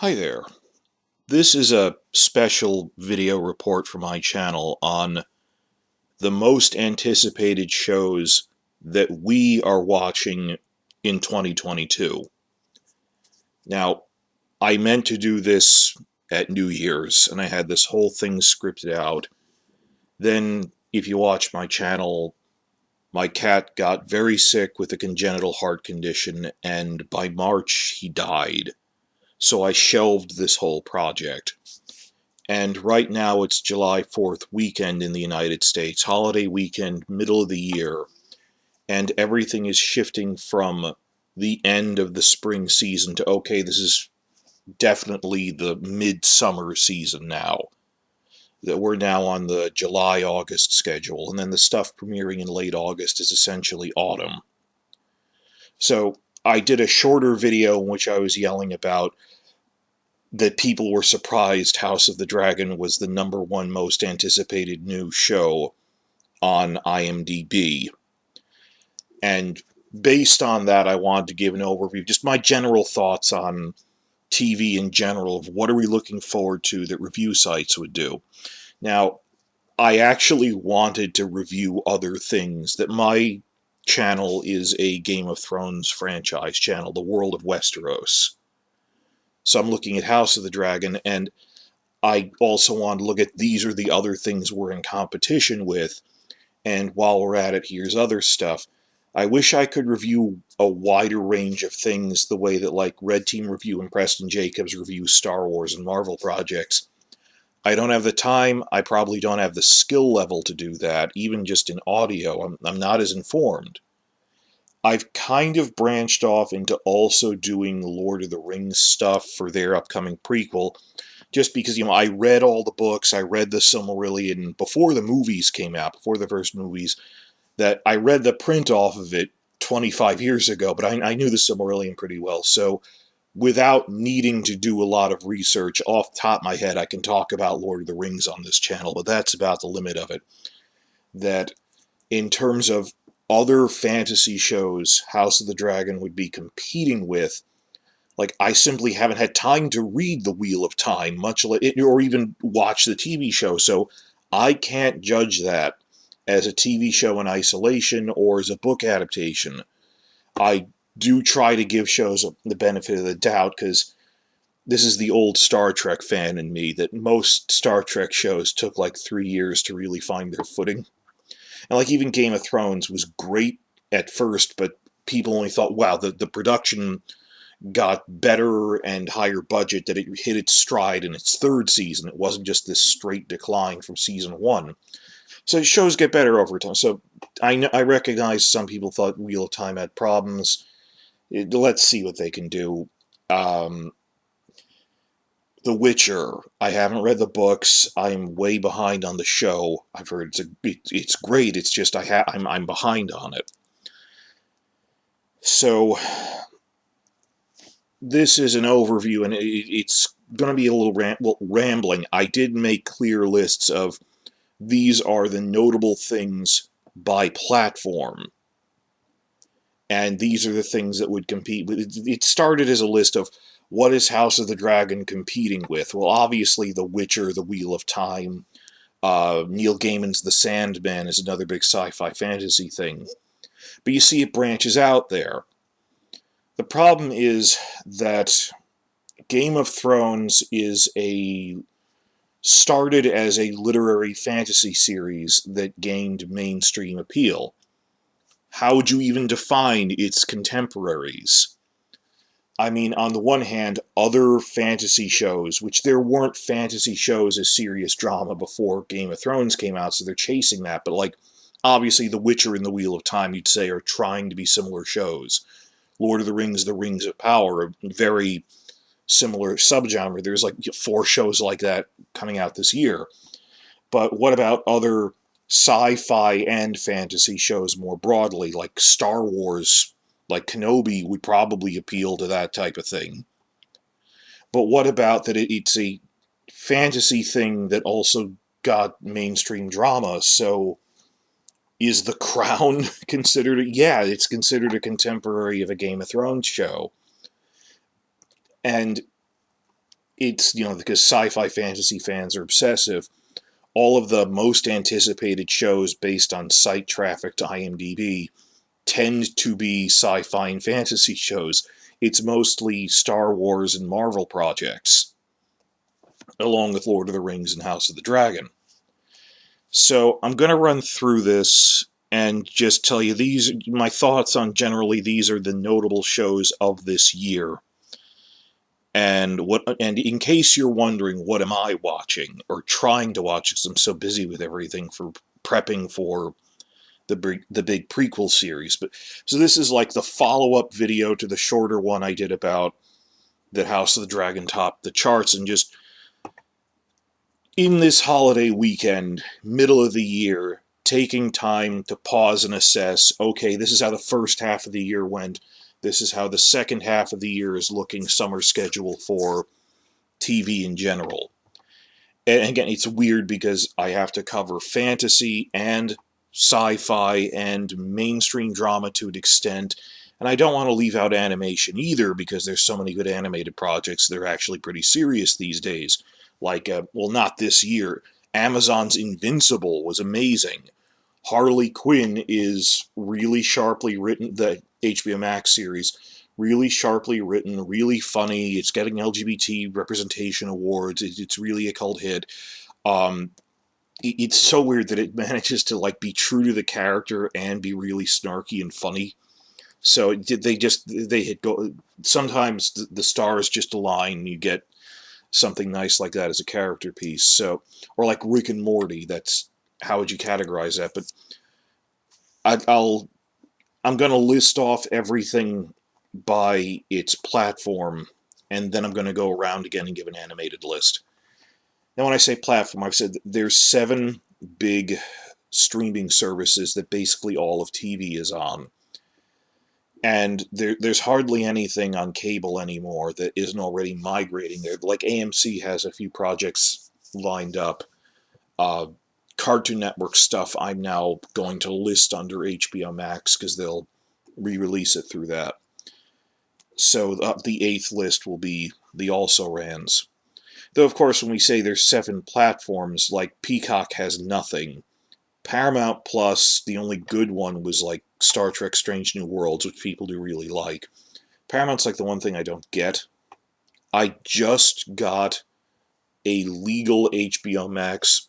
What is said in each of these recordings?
Hi there. This is a special video report for my channel on the most anticipated shows that we are watching in 2022. Now, I meant to do this at New Year's, and I had this whole thing scripted out. Then, if you watch my channel, my cat got very sick with a congenital heart condition, and by March he died. So I shelved this whole project. And right now it's July 4th weekend in the United States, holiday weekend, middle of the year, and everything is shifting from the end of the spring season to, okay, this is definitely the midsummer season now. That we're now on the July-August schedule, and then the stuff premiering in late August is essentially autumn. So I did a shorter video in which I was yelling about that people were surprised House of the Dragon was the #1 most anticipated new show on IMDb. And based on that, I wanted to give an overview, just my general thoughts on TV in general, of what are we looking forward to that review sites would do. Now, I actually wanted to review other things. That my channel is a Game of Thrones franchise channel, the World of Westeros. So I'm looking at House of the Dragon, and I also want to look at these are the other things we're in competition with, and while we're at it, here's other stuff. I wish I could review a wider range of things the way that, like, Red Team Review and Preston Jacobs review Star Wars and Marvel projects. I don't have the time, I probably don't have the skill level to do that, even just in audio. I'm not as informed. I've kind of branched off into also doing Lord of the Rings stuff for their upcoming prequel, just because, I read all the books, I read the Silmarillion before the movies came out, before the first movies, that I read the print off of it 25 years ago, but I knew the Silmarillion pretty well, so without needing to do a lot of research, off the top of my head, I can talk about Lord of the Rings on this channel, but that's about the limit of it. That in terms of other fantasy shows House of the Dragon would be competing with, like, I simply haven't had time to read The Wheel of Time, much like it, or even watch the TV show, so I can't judge that as a TV show in isolation or as a book adaptation. I do try to give shows the benefit of the doubt, because this is the old Star Trek fan in me, that most Star Trek shows took like 3 years to really find their footing. And like even Game of Thrones was great at first, but people only thought, wow, the production got better and higher budget, that it hit its stride in its third season. It wasn't just this straight decline from season 1. So shows get better over time. So I recognize some people thought Wheel of Time had problems. Let's see what they can do. The Witcher. I haven't read the books. I'm way behind on the show. I've heard it's great. It's just I'm behind on it. So this is an overview, and it's going to be a little rambling. I did make clear lists of these are the notable things by platform, and these are the things that would compete. It started as a list of what is House of the Dragon competing with? Well, obviously The Witcher, The Wheel of Time, Neil Gaiman's The Sandman is another big sci-fi fantasy thing. But you see it branches out there. The problem is that Game of Thrones started as a literary fantasy series that gained mainstream appeal. How would you even define its contemporaries? I mean, on the one hand, other fantasy shows, which there weren't fantasy shows as serious drama before Game of Thrones came out, so they're chasing that, but like, obviously The Witcher and The Wheel of Time, you'd say, are trying to be similar shows. Lord of the Rings, The Rings of Power, a very similar subgenre. There's like 4 shows like that coming out this year. But what about other sci-fi and fantasy shows more broadly, like Star Wars? Like Kenobi would probably appeal to that type of thing. But what about that it's a fantasy thing that also got mainstream drama? So is The Crown considered? Yeah, it's considered a contemporary of a Game of Thrones show. And it's, because sci-fi fantasy fans are obsessive, all of the most anticipated shows based on site traffic to IMDb tend to be sci-fi and fantasy shows. It's mostly Star Wars and Marvel projects, along with Lord of the Rings and House of the Dragon. So I'm going to run through this and just tell you my thoughts on generally these are the notable shows of this year. And in case you're wondering, what am I watching or trying to watch, because I'm so busy with everything for prepping for the big prequel series. So this is like the follow-up video to the shorter one I did about that House of the Dragon topped the charts, and just in this holiday weekend, middle of the year, taking time to pause and assess, okay, this is how the first half of the year went. This is how the second half of the year is looking, summer schedule for TV in general. And again, it's weird because I have to cover fantasy and sci-fi and mainstream drama to an extent, and I don't want to leave out animation either, because there's so many good animated projects that are actually pretty serious these days. Like, not this year. Amazon's Invincible was amazing. Harley Quinn is really sharply written, the HBO Max series, really sharply written, really funny. It's getting LGBT representation awards. It's really a cult hit. It's so weird that it manages to be true to the character and be really snarky and funny. So they hit go. Sometimes the stars just align and you get something nice like that as a character piece. So, or like Rick and Morty. That's, how would you categorize that? But I'm going to list off everything by its platform, and then I'm going to go around again and give an animated list. Now, when I say platform, I've said there's 7 big streaming services that basically all of TV is on. And there's hardly anything on cable anymore that isn't already migrating there. Like AMC has a few projects lined up. Cartoon Network stuff I'm now going to list under HBO Max because they'll re-release it through that. So the 8th list will be the also-rans. Though, of course, when we say there's 7 platforms, like Peacock has nothing. Paramount Plus, the only good one was like Star Trek Strange New Worlds, which people do really like. Paramount's like the one thing I don't get. I just got a legal HBO Max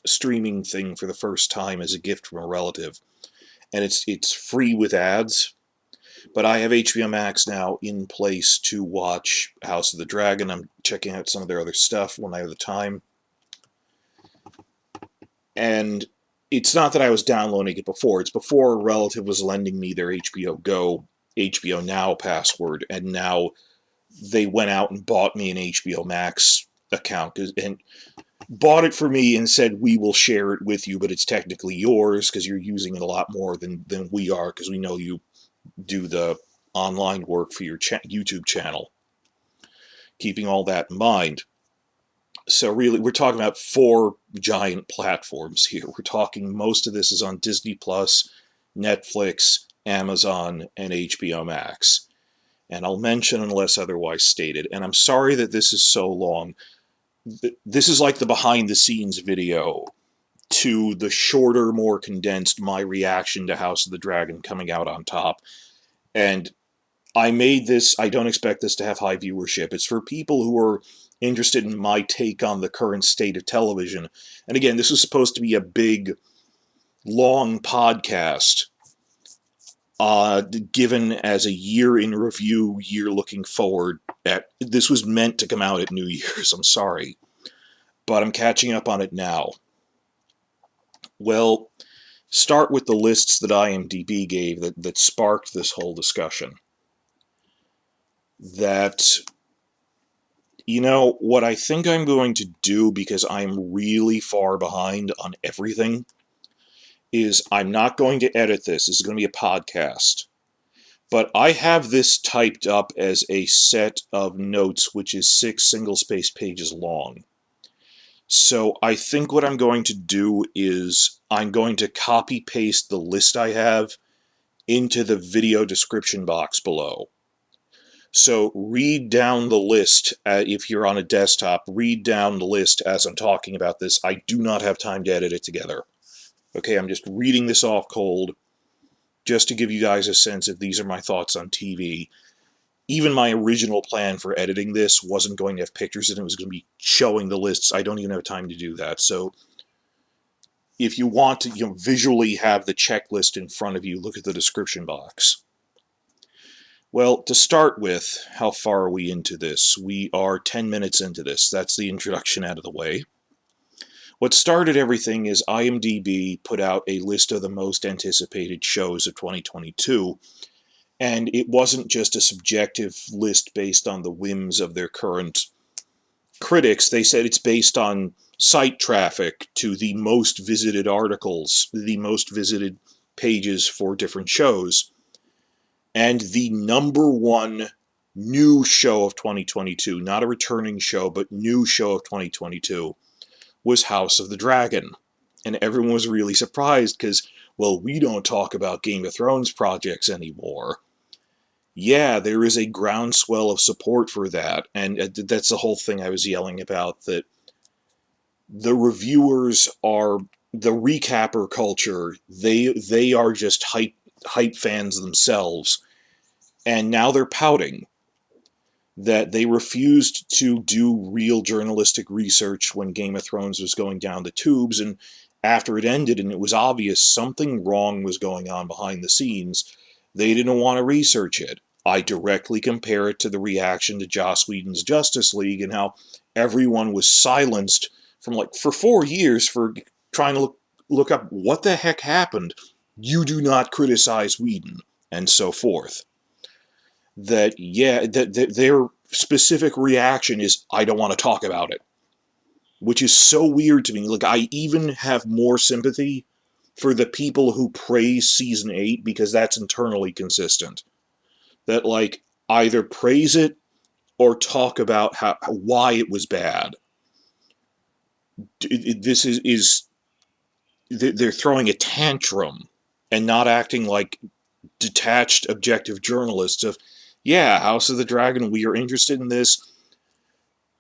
streaming thing for the first time as a gift from a relative. And it's free with ads. But I have HBO Max now in place to watch House of the Dragon. I'm checking out some of their other stuff when I have the time. And it's not that I was downloading it before. It's before a relative was lending me their HBO Go, HBO Now password, and now they went out and bought me an HBO Max account and bought it for me and said, we will share it with you, but it's technically yours because you're using it a lot more than we are, because we know you do the online work for your YouTube channel. Keeping all that in mind. So really, we're talking about 4 giant platforms here. We're talking, most of this is on Disney+, Netflix, Amazon, and HBO Max. And I'll mention unless otherwise stated. And I'm sorry that this is so long. This is like the behind-the-scenes video to the shorter, more condensed, my reaction to House of the Dragon coming out on top. And I made this, I don't expect this to have high viewership. It's for people who are interested in my take on the current state of television. And again, this was supposed to be a big, long podcast, given as a year in review, year looking forward. This was meant to come out at New Year's, I'm sorry. But I'm catching up on it now. Well, start with the lists that IMDb gave that sparked this whole discussion. That, what I think I'm going to do, because I'm really far behind on everything, is I'm not going to edit this. This is going to be a podcast. But I have this typed up as a set of notes, which is 6 single-space pages long. So I think what I'm going to do is I'm going to copy-paste the list I have into the video description box below. So read down the list. If you're on a desktop, read down the list as I'm talking about this. I do not have time to edit it together. Okay, I'm just reading this off cold, just to give you guys a sense of these are my thoughts on TV. Even my original plan for editing this wasn't going to have pictures in it. It was going to be showing the lists. I don't even have time to do that. So if you want to visually have the checklist in front of you, look at the description box. Well, to start with, how far are we into this? We are 10 minutes into this. That's the introduction out of the way. What started everything is IMDb put out a list of the most anticipated shows of 2022, and it wasn't just a subjective list based on the whims of their current critics. They said it's based on site traffic to the most visited articles, the most visited pages for different shows. And the number one new show of 2022, not a returning show, but new show of 2022, was House of the Dragon. And everyone was really surprised because, well, we don't talk about Game of Thrones projects anymore. Yeah, there is a groundswell of support for that, and that's the whole thing I was yelling about, that the reviewers are the recapper culture. They are just hype fans themselves, and now they're pouting that they refused to do real journalistic research when Game of Thrones was going down the tubes, and after it ended and it was obvious something wrong was going on behind the scenes, they didn't want to research it. I directly compare it to the reaction to Joss Whedon's Justice League and how everyone was silenced for 4 years for trying to look up what the heck happened. You do not criticize Whedon, and so forth. That their specific reaction is, I don't want to talk about it. Which is so weird to me. Like, I even have more sympathy for the people who praise Season 8 because that's internally consistent. That, like, either praise it or talk about why it was bad. This is they're throwing a tantrum and not acting like detached, objective journalists of, yeah, House of the Dragon, we are interested in this.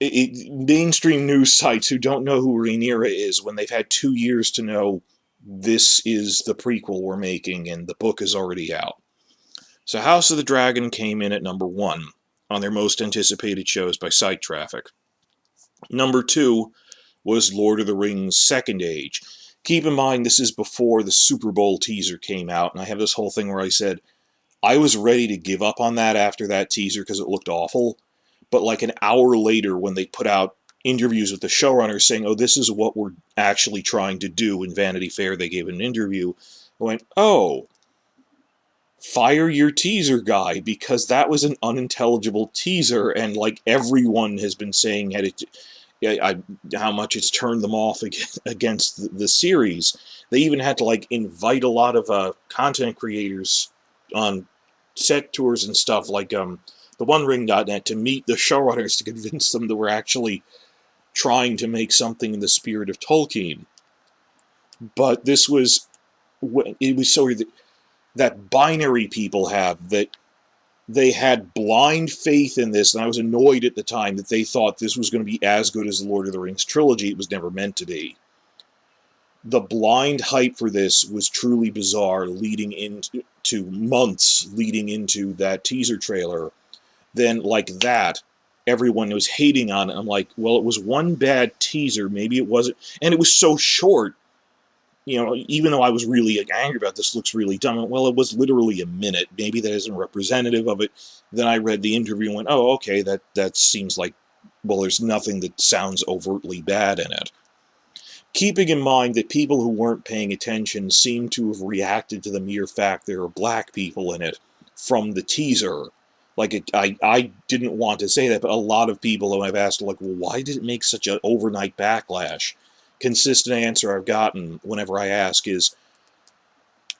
Mainstream news sites who don't know who Rhaenyra is, when they've had 2 years to know this is the prequel we're making and the book is already out. So House of the Dragon came in at number 1 on their most anticipated shows by site traffic. Number 2 was Lord of the Rings Second Age. Keep in mind, this is before the Super Bowl teaser came out, and I have this whole thing where I said, I was ready to give up on that after that teaser because it looked awful, but like an hour later when they put out interviews with the showrunners saying, oh, this is what we're actually trying to do, in Vanity Fair they gave an interview, I went, oh, fire your teaser guy, because that was an unintelligible teaser, and like everyone has been saying how much it's turned them off against the series. They even had to like invite a lot of content creators on set tours and stuff, like the OneRing.net, to meet the showrunners to convince them that we're actually trying to make something in the spirit of Tolkien. But it was so that binary people have, that they had blind faith in this, and I was annoyed at the time that they thought this was going to be as good as the Lord of the Rings trilogy. It was never meant to be. The blind hype for this was truly bizarre, leading into months leading into that teaser trailer. Then, like that, everyone was hating on it. I'm like, well, it was one bad teaser. Maybe it wasn't. And it was so short. Even though I was really angry about this, looks really dumb. Well, it was literally a minute. Maybe that isn't representative of it. Then I read the interview and went, oh, okay, that seems like, well, there's nothing that sounds overtly bad in it. Keeping in mind that people who weren't paying attention seem to have reacted to the mere fact there are black people in it from the teaser. Like, I didn't want to say that, but a lot of people who I've asked, like, well, why did it make such an overnight backlash? Consistent answer I've gotten whenever I ask is,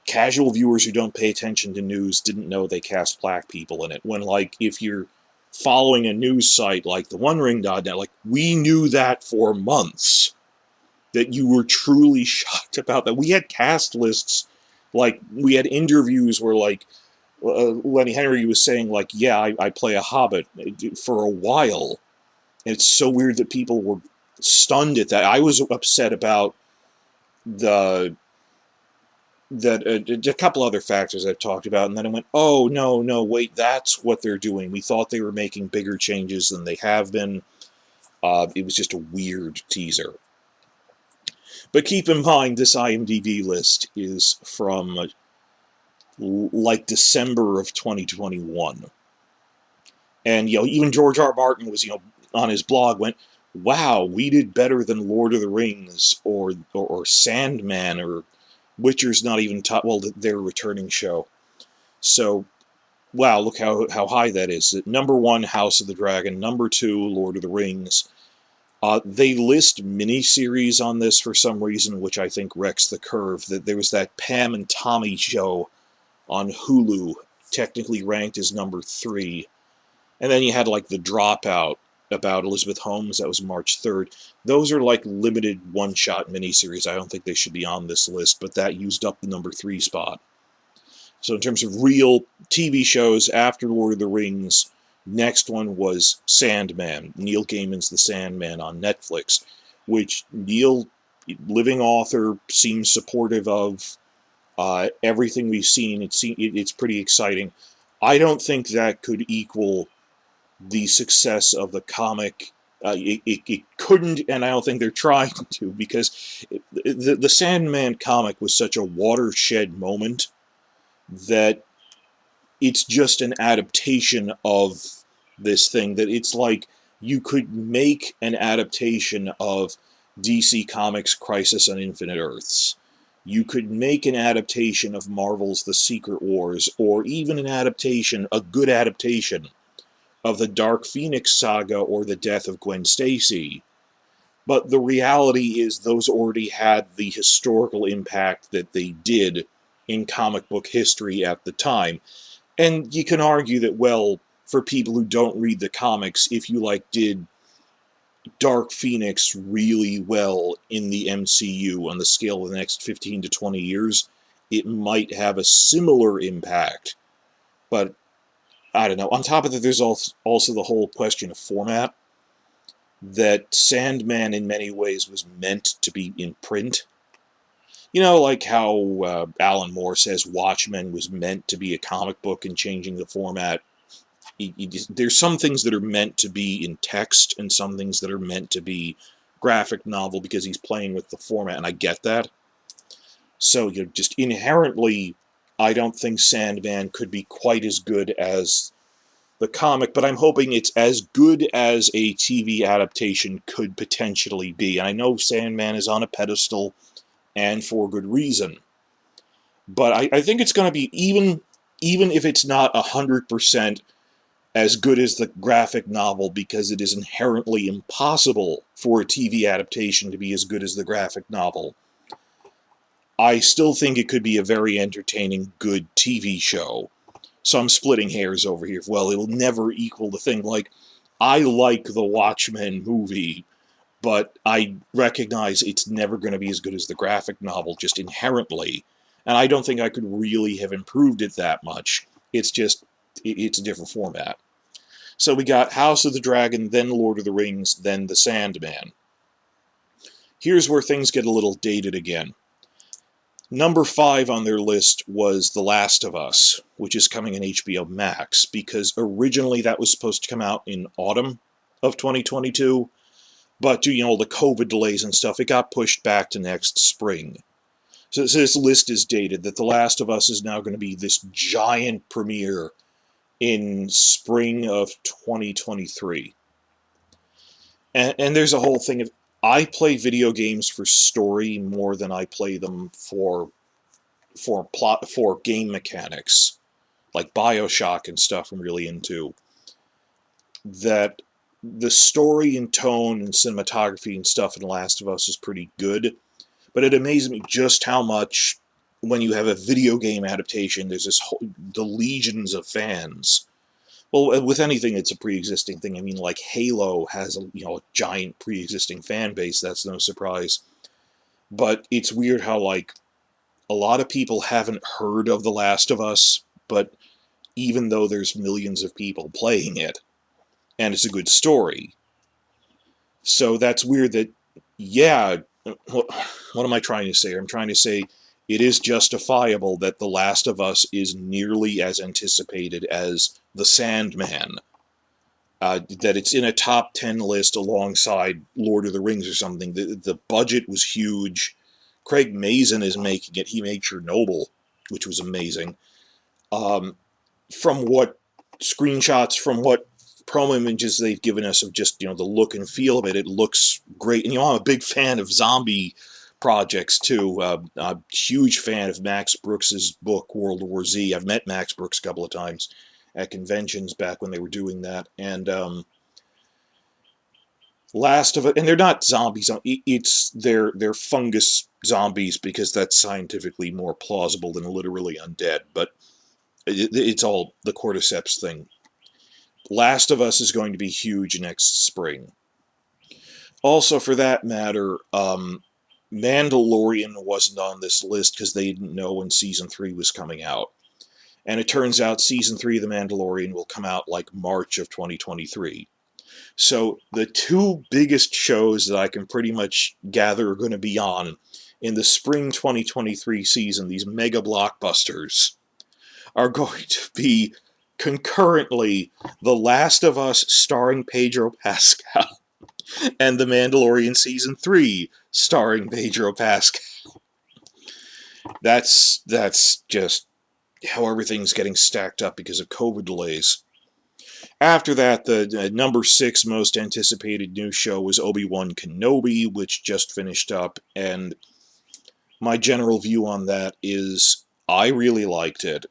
casual viewers who don't pay attention to news didn't know they cast black people in it. When, like, if you're following a news site like the OneRing.net, like, we knew that for months. That you were truly shocked about that. We had cast lists, like, we had interviews where, like, Lenny Henry was saying, like, yeah, I play a Hobbit for a while. And it's so weird that people were stunned at that. I was upset about the that a couple other factors I've talked about, and then I went, oh, no, no, wait, that's what they're doing. We thought they were making bigger changes than they have been. It was just a weird teaser. But keep in mind, this IMDb list is from like December of 2021. And, even George R. R. Martin was, on his blog went, wow, we did better than Lord of the Rings or Sandman or Witcher's not even top, well, their returning show. So, wow, look how high that is. Number 1, House of the Dragon. Number 2, Lord of the Rings. They list miniseries on this for some reason, which I think wrecks the curve. That there was that Pam and Tommy show on Hulu, technically ranked as number 3. And then you had like the Dropout about Elizabeth Holmes, that was March 3rd. Those are like limited one-shot miniseries. I don't think they should be on this list, but that used up the number 3 spot. So in terms of real TV shows after Lord of the Rings, next one was Sandman. Neil Gaiman's The Sandman on Netflix, which Neil, living author, seems supportive of. Everything we've seen, it's pretty exciting. I don't think that could equal the success of the comic. It couldn't, and I don't think they're trying to, because the Sandman comic was such a watershed moment that it's just an adaptation of this thing, that it's like you could make an adaptation of DC Comics' Crisis on Infinite Earths. You could make an adaptation of Marvel's The Secret Wars, or even a good adaptation of the Dark Phoenix saga or the death of Gwen Stacy. But the reality is those already had the historical impact that they did in comic book history at the time. And you can argue that, well, for people who don't read the comics, if you did Dark Phoenix really well in the MCU on the scale of the next 15 to 20 years, it might have a similar impact. But I don't know. On top of that, there's also the whole question of format. That Sandman in many ways was meant to be in print. Like how Alan Moore says Watchmen was meant to be a comic book, and changing the format. There's some things that are meant to be in text and some things that are meant to be graphic novel because he's playing with the format, and I get that. So, just inherently, I don't think Sandman could be quite as good as the comic, but I'm hoping it's as good as a TV adaptation could potentially be. And I know Sandman is on a pedestal, and for good reason. But I think it's going to be, even if it's not 100% as good as the graphic novel, because it is inherently impossible for a TV adaptation to be as good as the graphic novel, I still think it could be a very entertaining, good TV show. So I'm splitting hairs over here. Well, it'll never equal the thing. I like the Watchmen movie, but I recognize it's never going to be as good as the graphic novel, just inherently. And I don't think I could really have improved it that much. It's a different format. So we got House of the Dragon, then Lord of the Rings, then The Sandman. Here's where things get a little dated again. Number 5 on their list was The Last of Us, which is coming in HBO Max, because originally that was supposed to come out in autumn of 2022, but due to the COVID delays and stuff, it got pushed back to next spring. So this list is dated, that The Last of Us is now going to be this giant premiere in spring of 2023. And there's a whole thing of, I play video games for story more than I play them for plot, for game mechanics, like BioShock and stuff I'm really into. That the story and tone and cinematography and stuff in The Last of Us is pretty good, but it amazes me just how much, when you have a video game adaptation, there's the legions of fans. Well, with anything, it's a pre-existing thing. I mean, like Halo has a giant pre-existing fan base. That's no surprise. But it's weird how a lot of people haven't heard of The Last of Us, but even though there's millions of people playing it, and it's a good story. So that's weird that, yeah, what am I trying to say? I'm trying to say it is justifiable that The Last of Us is nearly as anticipated as The Sandman. That it's in a top 10 list alongside Lord of the Rings or something. The budget was huge. Craig Mazin is making it. He made Chernobyl, which was amazing. From what screenshots, from what promo images they've given us of just, the look and feel of it, it looks great. And, I'm a big fan of zombie projects, too. A huge fan of Max Brooks's book, World War Z. I've met Max Brooks a couple of times at conventions back when they were doing that. And Last of It, and they're not zombies. They're fungus zombies because that's scientifically more plausible than literally undead. But it's all the cordyceps thing. Last of Us is going to be huge next spring. Also, for that matter, Mandalorian wasn't on this list because they didn't know when Season 3 was coming out. And it turns out Season 3 of The Mandalorian will come out like March of 2023. So the two biggest shows that I can pretty much gather are going to be on in the spring 2023 season, these mega blockbusters, are going to be concurrently The Last of Us starring Pedro Pascal and The Mandalorian Season 3 starring Pedro Pascal. That's just how everything's getting stacked up because of COVID delays. After that, the number 6 most anticipated new show was Obi-Wan Kenobi, which just finished up, and my general view on that is I really liked it.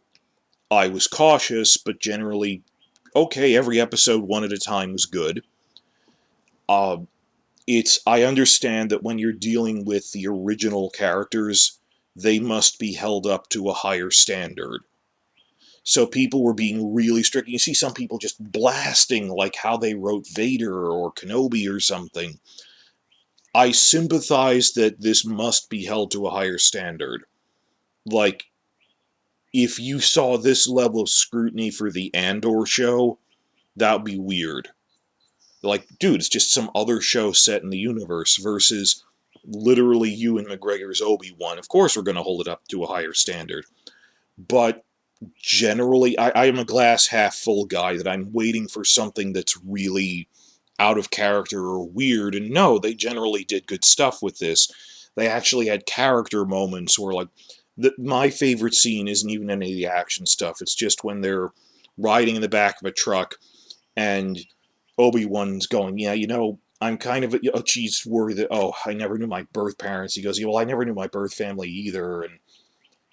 I was cautious, but generally, okay, every episode one at a time was good. I understand that when you're dealing with the original characters, they must be held up to a higher standard. So people were being really strict. You see some people just blasting like how they wrote Vader or Kenobi or something. I sympathize that this must be held to a higher standard. Like, if you saw this level of scrutiny for the Andor show, that would be weird. Like, dude, it's just some other show set in the universe versus literally Ewan McGregor's Obi-Wan. Of course we're going to hold it up to a higher standard. But generally, I am a glass half full guy that I'm waiting for something that's really out of character or weird. And no, they generally did good stuff with this. They actually had character moments where, like, my favorite scene isn't even any of the action stuff. It's just when they're riding in the back of a truck and Obi-Wan's going, yeah, I'm kind of, she's worried that, I never knew my birth parents. He goes, yeah, well, I never knew my birth family either. And,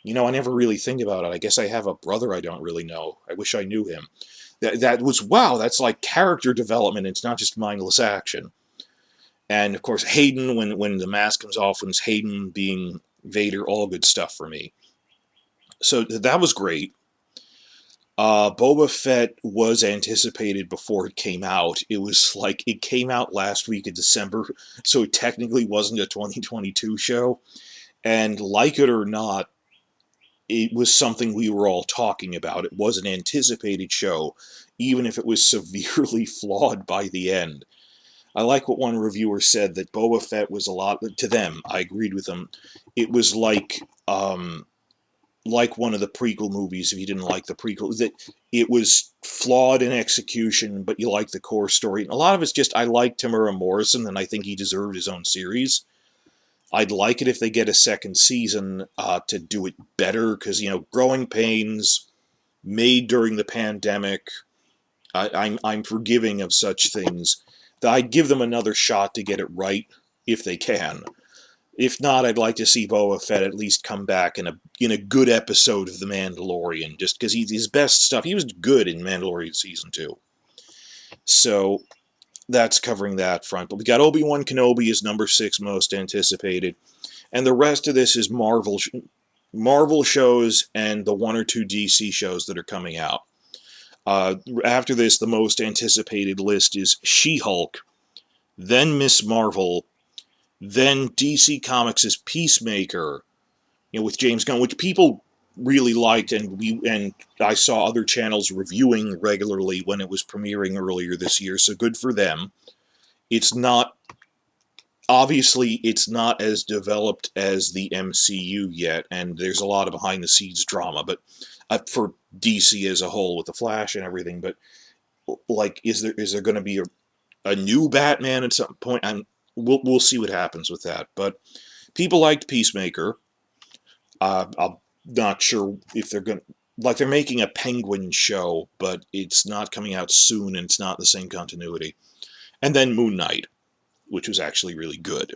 I never really think about it. I guess I have a brother I don't really know. I wish I knew him. That was, wow, that's like character development. It's not just mindless action. And, of course, Hayden, when the mask comes off, when it's Hayden being Vader, all good stuff for me. So that was great. Boba Fett was anticipated before it came out. It was like, it came out last week in December, so it technically wasn't a 2022 show. And like it or not, it was something we were all talking about. It was an anticipated show, even if it was severely flawed by the end. I like what one reviewer said, that Boba Fett was a lot, to them, I agreed with them, it was like one of the prequel movies, if you didn't like the prequel, that it was flawed in execution, but you like the core story. And a lot of it's just, I like Tamura Morrison, and I think he deserved his own series. I'd like it if they get a second season to do it better, because, Growing Pains, made during the pandemic, I'm forgiving of such things. I'd give them another shot to get it right, if they can. If not, I'd like to see Boba Fett at least come back in a good episode of The Mandalorian, just because his best stuff, he was good in Mandalorian Season 2. So that's covering that front. But we got Obi-Wan Kenobi as number 6 most anticipated. And the rest of this is Marvel shows and the 1 or 2 DC shows that are coming out. After this, the most anticipated list is She-Hulk, then Miss Marvel, then DC Comics' Peacemaker, with James Gunn, which people really liked, and I saw other channels reviewing regularly when it was premiering earlier this year, so good for them. It's not, obviously, it's not as developed as the MCU yet, and there's a lot of behind-the-scenes drama, but for DC as a whole with the Flash and everything, but, like, is there going to be a new Batman at some point? We'll see what happens with that, but people liked Peacemaker. I'm not sure if they're going to, like, they're making a Penguin show, but it's not coming out soon, and it's not the same continuity. And then Moon Knight, which was actually really good,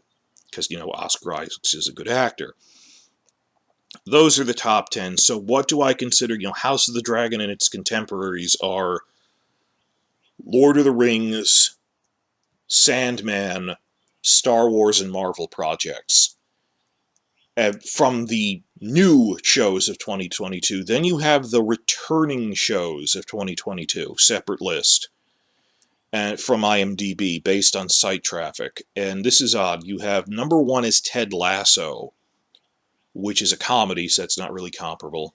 because, Oscar Isaac is a good actor. Those are the top 10. So what do I consider, House of the Dragon and its contemporaries are Lord of the Rings, Sandman, Star Wars, and Marvel projects. From the new shows of 2022, then you have the returning shows of 2022, separate list, from IMDb, based on site traffic. And this is odd. You have number 1 is Ted Lasso, which is a comedy, so that's not really comparable.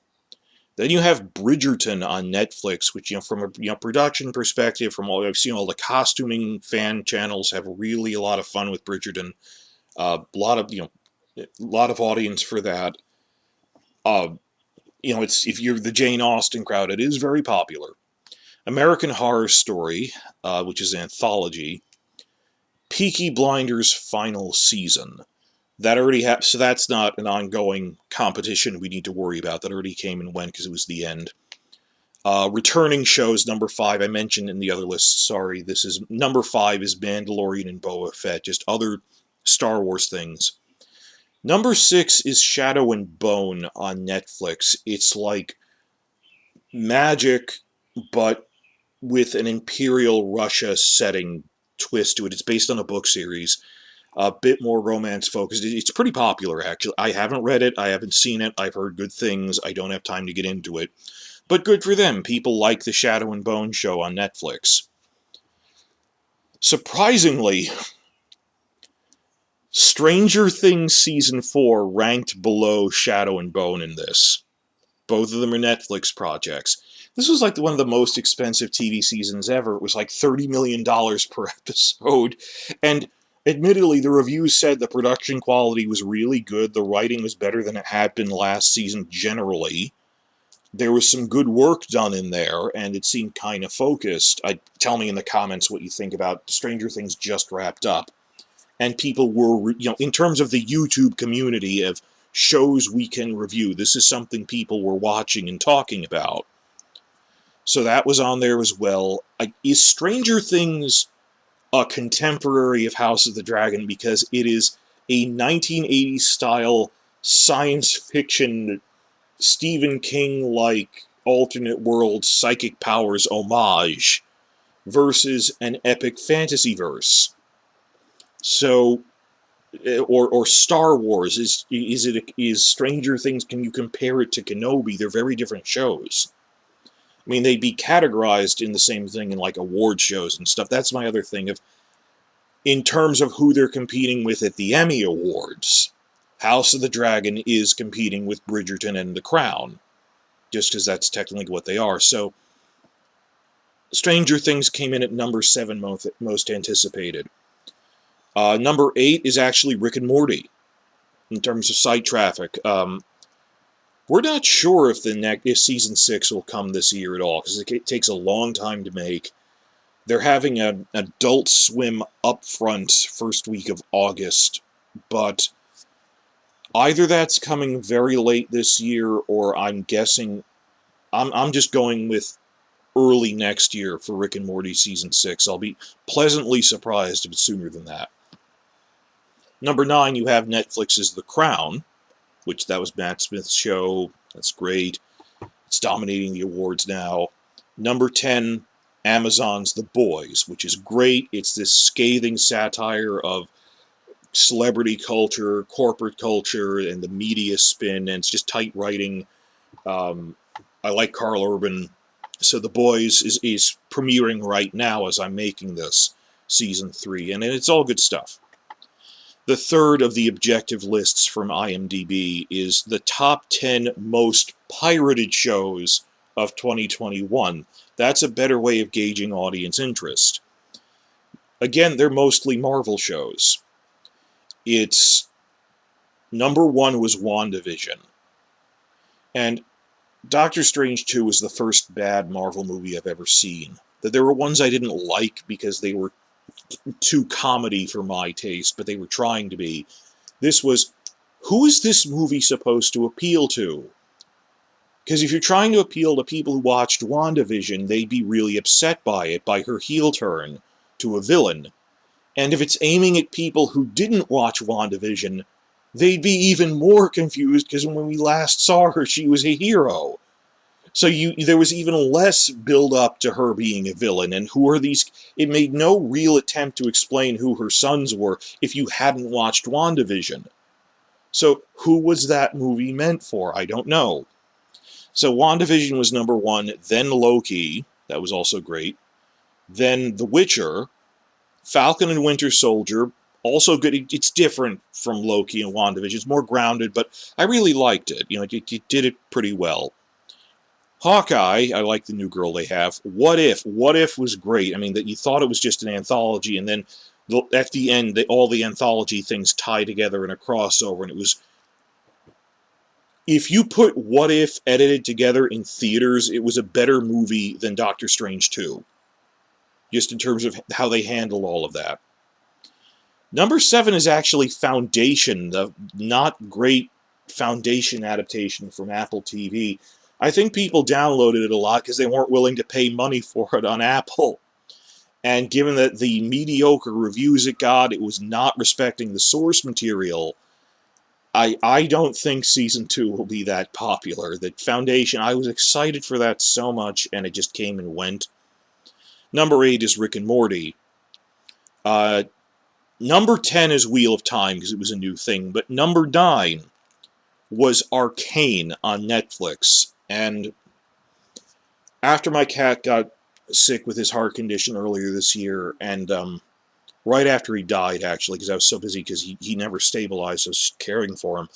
Then you have Bridgerton on Netflix, which, from a production perspective, from all I've seen, all the costuming fan channels have really a lot of fun with Bridgerton. A lot of audience for that. It's, if you're the Jane Austen crowd, it is very popular. American Horror Story, which is an anthology. Peaky Blinders final season. That already happened, so that's not an ongoing competition we need to worry about. That already came and went because it was the end. Returning shows, number 5, I mentioned in the other list, sorry, this is, number 5 is Mandalorian and Boba Fett, just other Star Wars things. Number 6 is Shadow and Bone on Netflix. It's like magic, but with an Imperial Russia setting twist to it. It's based on a book series. A bit more romance-focused. It's pretty popular, actually. I haven't read it. I haven't seen it. I've heard good things. I don't have time to get into it. But good for them. People like the Shadow and Bone show on Netflix. Surprisingly, Stranger Things Season 4 ranked below Shadow and Bone in this. Both of them are Netflix projects. This was like one of the most expensive TV seasons ever. It was like $30 million per episode. And admittedly, the reviews said the production quality was really good. The writing was better than it had been last season generally. There was some good work done in there, and it seemed kind of focused. Tell me in the comments what you think about Stranger Things just wrapped up. And people were, in terms of the YouTube community of shows we can review, this is something people were watching and talking about. So that was on there as well. Is Stranger Things a contemporary of House of the Dragon, because it is a 1980s style science fiction Stephen King-like alternate world psychic powers homage versus an epic fantasy verse. So, or Star Wars, is Stranger Things, can you compare it to Kenobi? They're very different shows. I mean, they'd be categorized in the same thing in like award shows and stuff. That's my other thing of, in terms of who they're competing with at the Emmy Awards, House of the Dragon is competing with Bridgerton and The Crown, just because that's technically what they are. So, Stranger Things came in at number 7 most anticipated. Number 8 is actually Rick and Morty, in terms of site traffic. We're not sure if Season 6 will come this year at all, because it takes a long time to make. They're having an Adult Swim upfront first week of August, but either that's coming very late this year, or I'm guessing, I'm just going with early next year for Rick and Morty Season 6. I'll be pleasantly surprised if it's sooner than that. Number 9, you have Netflix's The Crown, which that was Matt Smith's show. That's great. It's dominating the awards now. Number 10, Amazon's The Boys, which is great. It's this scathing satire of celebrity culture, corporate culture, and the media spin, and it's just tight writing. I like Carl Urban. So The Boys is premiering right now as I'm making this, Season 3, and it's all good stuff. The third of the objective lists from IMDb is the top 10 most pirated shows of 2021. That's a better way of gauging audience interest. Again, they're mostly Marvel shows. It's number one was WandaVision. And Doctor Strange 2 was the first bad Marvel movie I've ever seen. There were ones I didn't like because they were too comedy for my taste, but they were trying to be. This was, who is this movie supposed to appeal to? Because if you're trying to appeal to people who watched WandaVision, they'd be really upset by it, by her heel turn to a villain. And if it's aiming at people who didn't watch WandaVision, they'd be even more confused because when we last saw her, she was a hero. So there was even less build-up to her being a villain, and who are these... It made no real attempt to explain who her sons were if you hadn't watched WandaVision. So who was that movie meant for? I don't know. So WandaVision was number one, then Loki, that was also great, then The Witcher, Falcon and Winter Soldier, also good. It's different from Loki and WandaVision. It's more grounded, but I really liked it. It did it pretty well. Hawkeye, I like the new girl they have. What If? What If was great. I mean, that you thought it was just an anthology, and then at the end, all the anthology things tie together in a crossover, and it was... If you put What If edited together in theaters, it was a better movie than Doctor Strange 2. Just in terms of how they handled all of that. Number 7 is actually Foundation, the not great Foundation adaptation from Apple TV. I think people downloaded it a lot because they weren't willing to pay money for it on Apple. And given that the mediocre reviews it got, it was not respecting the source material, I don't think Season 2 will be that popular. That Foundation, I was excited for that so much, and it just came and went. Number 8 is Rick and Morty. Number 10 is Wheel of Time, because it was a new thing. But number 9 was Arcane on Netflix. And after my cat got sick with his heart condition earlier this year, and right after he died, actually, because I was so busy because he never stabilized, I was caring for him,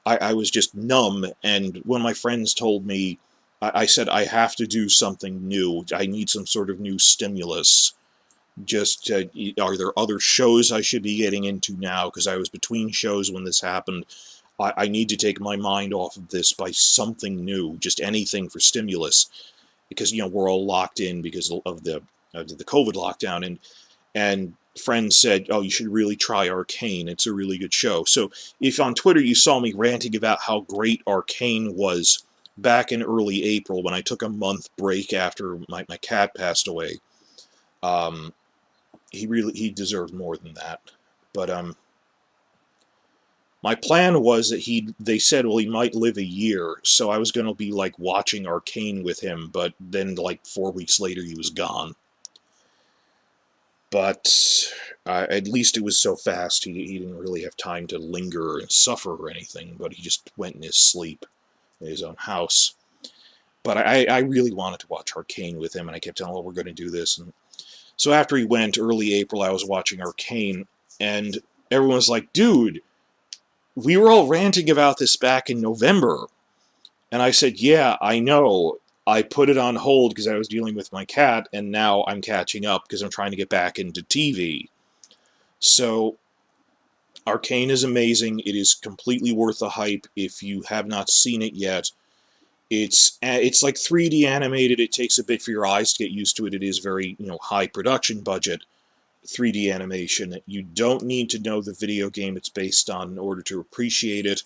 I was just numb. And when my friends told me, I said, I have to do something new. I need some sort of new stimulus. Just, are there other shows I should be getting into now? Because I was between shows when this happened. I need to take my mind off of this by something new, just anything for stimulus. Because, we're all locked in because of the COVID lockdown. And friends said, oh, you should really try Arcane. It's a really good show. So if on Twitter you saw me ranting about how great Arcane was back in early April when I took a month break after my cat passed away, he deserved more than that. But my plan was that they said, well, he might live a year, so I was going to be like watching Arcane with him, but then like 4 weeks later he was gone. But at least it was so fast, he didn't really have time to linger and suffer or anything, but he just went in his sleep in his own house. But I really wanted to watch Arcane with him, and I kept telling him, well, we're going to do this. And so after he went, early April, I was watching Arcane, and everyone was like, dude, we were all ranting about this back in November. And I said, yeah, I know. I put it on hold because I was dealing with my cat, and now I'm catching up because I'm trying to get back into TV. So, Arcane is amazing. It is completely worth the hype if you have not seen it yet. It's like 3D animated. It takes a bit for your eyes to get used to it. It is very, high production budget 3D animation. You don't need to know the video game it's based on in order to appreciate it.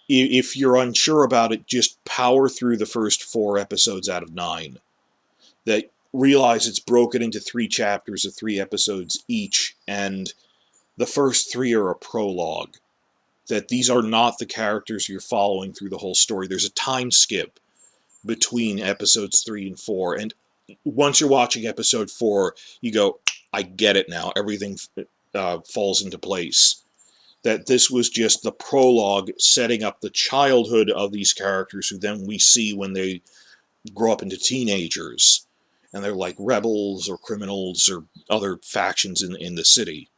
If you're unsure about it, just power through the first 4 episodes out of 9. That realize it's broken into 3 chapters of 3 episodes each, and the first 3 are a prologue. That these are not the characters you're following through the whole story. There's a time skip between episodes 3 and 4, and once you're watching episode 4, you go, I get it now. Everything falls into place. That this was just the prologue setting up the childhood of these characters who then we see when they grow up into teenagers. And they're like rebels or criminals or other factions in the city.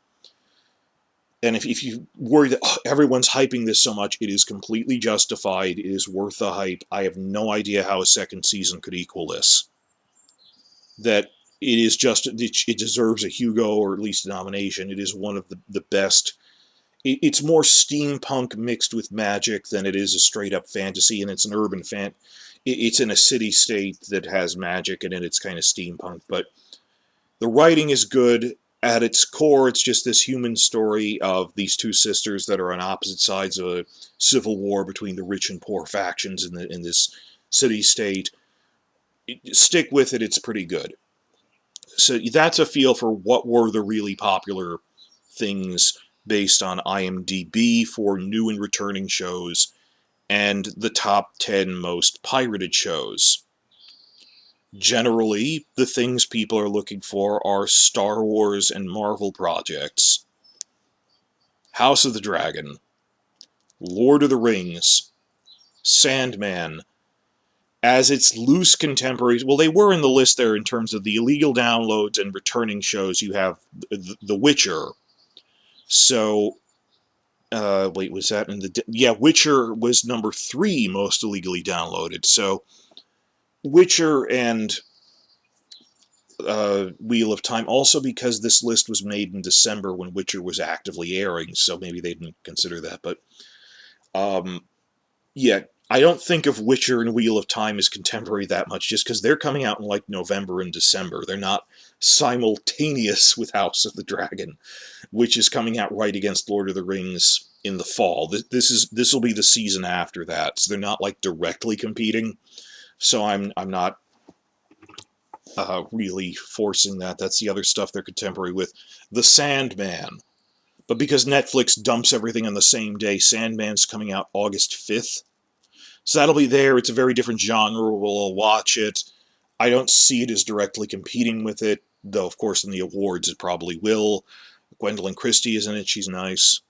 And if you worry that everyone's hyping this so much, it is completely justified. It is worth the hype. I have no idea how a second season could equal this. That it is just, it deserves a Hugo or at least a nomination. It is one of the best. It's more steampunk mixed with magic than it is a straight up fantasy, and it's an urban it's in a city state that has magic, and it's kind of steampunk. But the writing is good. At its core, it's just this human story of these two sisters that are on opposite sides of a civil war between the rich and poor factions in this city-state. Stick with it, it's pretty good. So that's a feel for what were the really popular things based on IMDb for new and returning shows, and the top 10 most pirated shows. Generally, the things people are looking for are Star Wars and Marvel projects, House of the Dragon, Lord of the Rings, Sandman. As its loose contemporaries, well, they were in the list there in terms of the illegal downloads and returning shows. You have The Witcher. So, wait, was that in the... Yeah, Witcher was number 3 most illegally downloaded. So, Witcher and Wheel of Time, also because this list was made in December when Witcher was actively airing, so maybe they didn't consider that, but yeah, I don't think of Witcher and Wheel of Time as contemporary that much, just because they're coming out in like November and December. They're not simultaneous with House of the Dragon, which is coming out right against Lord of the Rings in the fall. This will be the season after that, so they're not like directly competing. So I'm not really forcing that. That's the other stuff they're contemporary with. The Sandman. But because Netflix dumps everything on the same day, Sandman's coming out August 5th. So that'll be there. It's a very different genre. We'll watch it. I don't see it as directly competing with it, though, of course, in the awards it probably will. Gwendolyn Christie is in it. She's nice.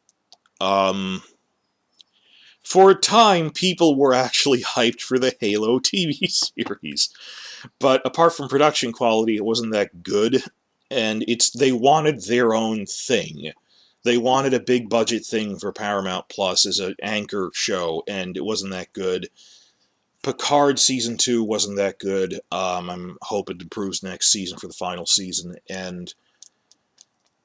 For a time, people were actually hyped for the Halo TV series. But apart from production quality, it wasn't that good. And they wanted their own thing. They wanted a big budget thing for Paramount Plus as an anchor show, and it wasn't that good. Picard Season 2 wasn't that good. I'm hoping it improves next season for the final season. And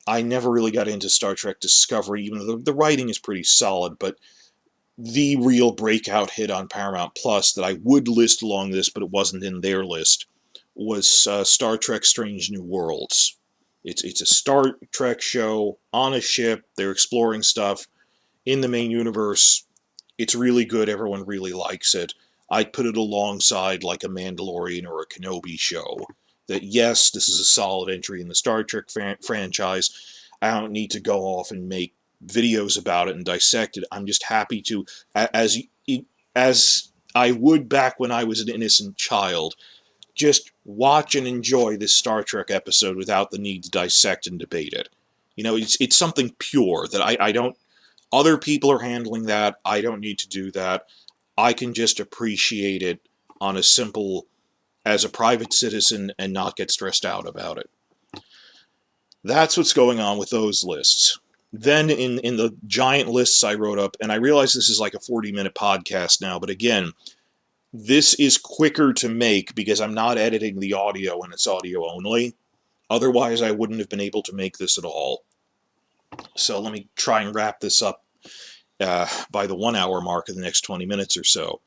I never really got into Star Trek Discovery, even though the writing is pretty solid, but the real breakout hit on Paramount Plus that I would list along this, but it wasn't in their list, was Star Trek Strange New Worlds. It's a Star Trek show on a ship. They're exploring stuff in the main universe. It's really good. Everyone really likes it. I'd put it alongside like a Mandalorian or a Kenobi show. That, yes, this is a solid entry in the Star Trek franchise. I don't need to go off and make videos about it and dissect it. I'm just happy to, as I would back when I was an innocent child, just watch and enjoy this Star Trek episode without the need to dissect and debate it. You know, it's something pure that I don't... Other people are handling that. I don't need to do that. I can just appreciate it on a simple... as a private citizen and not get stressed out about it. That's what's going on with those lists. Then in the giant lists I wrote up, and I realize this is like a 40-minute podcast now, but again, this is quicker to make because I'm not editing the audio and it's audio only. Otherwise, I wouldn't have been able to make this at all. So let me try and wrap this up by the 1 hour mark in the next 20 minutes or so.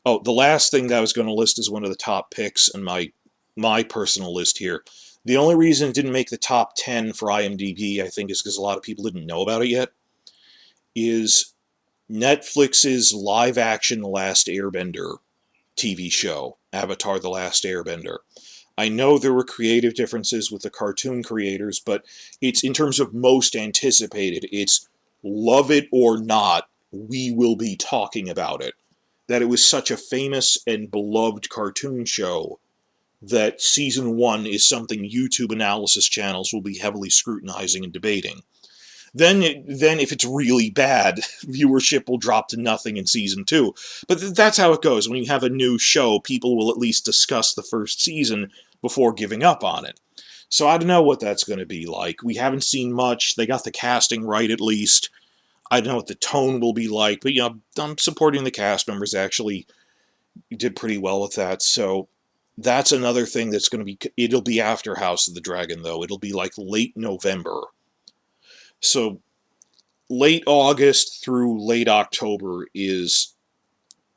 Oh, the last thing that I was going to list is one of the top picks in my personal list here. The only reason it didn't make the top 10 for IMDb, I think, is because a lot of people didn't know about it yet, is Netflix's live-action The Last Airbender TV show, Avatar The Last Airbender. I know there were creative differences with the cartoon creators, but it's, in terms of most anticipated, it's love it or not, we will be talking about it. That it was such a famous and beloved cartoon show that Season 1 is something YouTube analysis channels will be heavily scrutinizing and debating. Then if it's really bad, viewership will drop to nothing in Season 2. But that's how it goes. When you have a new show, people will at least discuss the first season before giving up on it. So I don't know what that's going to be like. We haven't seen much. They got the casting right, at least. I don't know what the tone will be like, but I'm supporting the cast members. Actually did pretty well with that. So that's another thing that's going to be. It'll be after House of the Dragon, though. It'll be like late November. So late August through late October is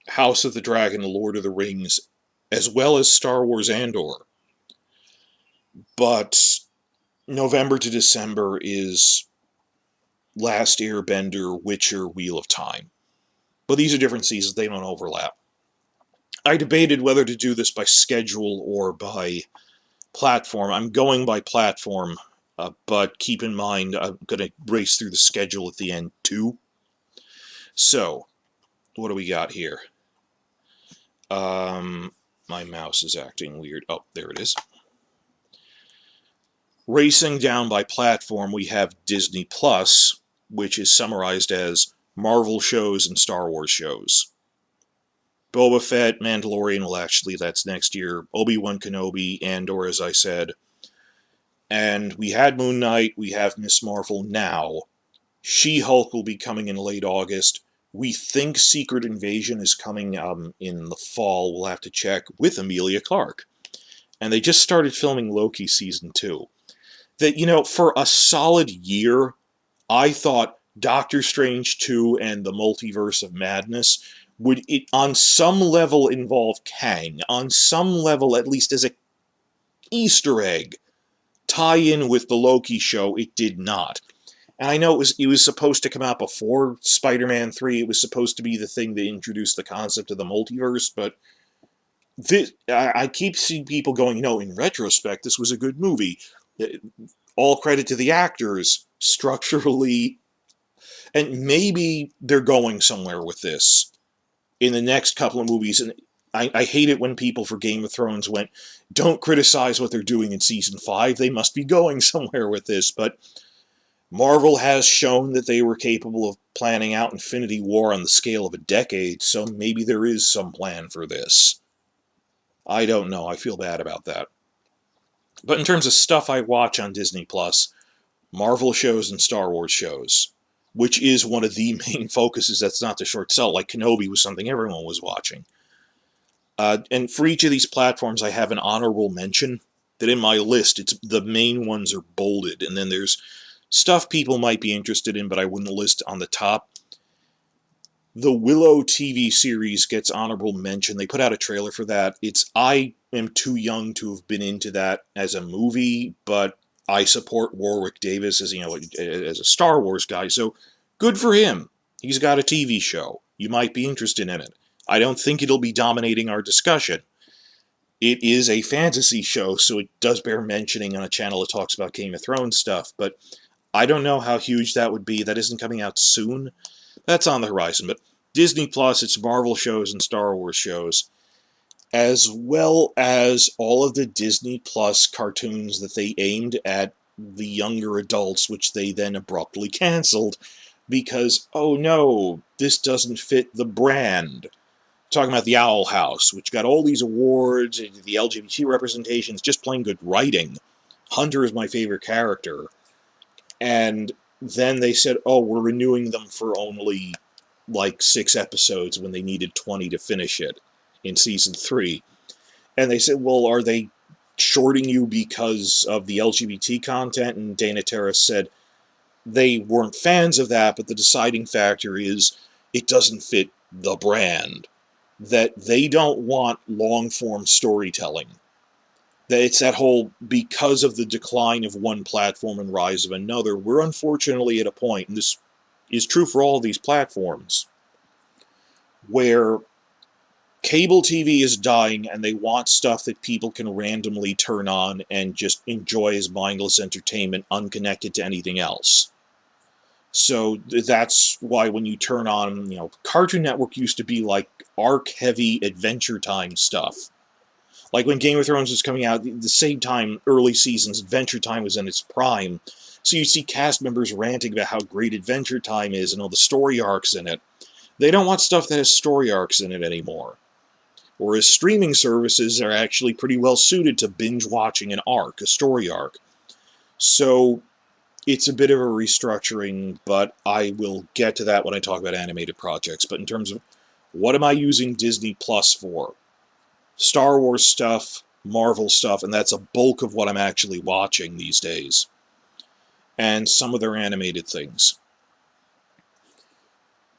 House of the Dragon, Lord of the Rings, as well as Star Wars Andor. But November to December is Last Airbender, Witcher, Wheel of Time. But these are different seasons, they don't overlap. I debated whether to do this by schedule or by platform. I'm going by platform, but keep in mind I'm going to race through the schedule at the end too. So, what do we got here? My mouse is acting weird. Oh, there it is. Racing down by platform, we have Disney Plus, which is summarized as Marvel shows and Star Wars shows. Boba Fett, Mandalorian, well actually that's next year. Obi-Wan Kenobi, Andor, as I said. And we had Moon Knight, we have Miss Marvel now. She-Hulk will be coming in late August. We think Secret Invasion is coming in the fall, we'll have to check, with Emilia Clarke. And they just started filming Loki Season 2. That, for a solid year, I thought Doctor Strange 2 and the Multiverse of Madness would, on some level, involve Kang. On some level, at least as an Easter egg, tie in with the Loki show. It did not. And I know it was supposed to come out before Spider-Man 3. It was supposed to be the thing that introduced the concept of the multiverse, but I keep seeing people going, in retrospect, this was a good movie. All credit to the actors, structurally, and maybe they're going somewhere with this in the next couple of movies. And I hate it when people for Game of Thrones went, don't criticize what they're doing in Season 5, they must be going somewhere with this, but Marvel has shown that they were capable of planning out Infinity War on the scale of a decade, so maybe there is some plan for this. I don't know, I feel bad about that. But in terms of stuff I watch on Disney+, Marvel shows and Star Wars shows, which is one of the main focuses. That's not the short sell. Like Kenobi was something everyone was watching. And for each of these platforms, I have an honorable mention that in my list, the main ones are bolded, and then there's stuff people might be interested in, but I wouldn't list on the top. The Willow TV series gets honorable mention. They put out a trailer for that. I am too young to have been into that as a movie, but I support Warwick Davis as a Star Wars guy, so good for him. He's got a TV show. You might be interested in it. I don't think it'll be dominating our discussion. It is a fantasy show, so it does bear mentioning on a channel that talks about Game of Thrones stuff, but I don't know how huge that would be. That isn't coming out soon. That's on the horizon, but Disney Plus, it's Marvel shows and Star Wars shows, as well as all of the Disney Plus cartoons that they aimed at the younger adults, which they then abruptly canceled because, oh no, this doesn't fit the brand. Talking about the Owl House, which got all these awards, the LGBT representation, it's just plain good writing. Hunter is my favorite character. And then they said, oh, we're renewing them for only, 6 episodes when they needed 20 to finish it in Season 3. And they said, well, are they shorting you because of the LGBT content? And Dana Terrace said they weren't fans of that, but the deciding factor is it doesn't fit the brand. That they don't want long-form storytelling. That it's that whole, because of the decline of one platform and rise of another, we're unfortunately at a point, and this is true for all of these platforms, where cable TV is dying and they want stuff that people can randomly turn on and just enjoy as mindless entertainment unconnected to anything else. So that's why when you turn on, Cartoon Network used to be like arc-heavy Adventure Time stuff. Like when Game of Thrones was coming out, the same time, early seasons, Adventure Time was in its prime. So you see cast members ranting about how great Adventure Time is and all the story arcs in it. They don't want stuff that has story arcs in it anymore. Whereas streaming services are actually pretty well suited to binge watching an arc, a story arc. So it's a bit of a restructuring, but I will get to that when I talk about animated projects. But in terms of what am I using Disney Plus for? Star Wars stuff, Marvel stuff, and that's a bulk of what I'm actually watching these days. And some of their animated things.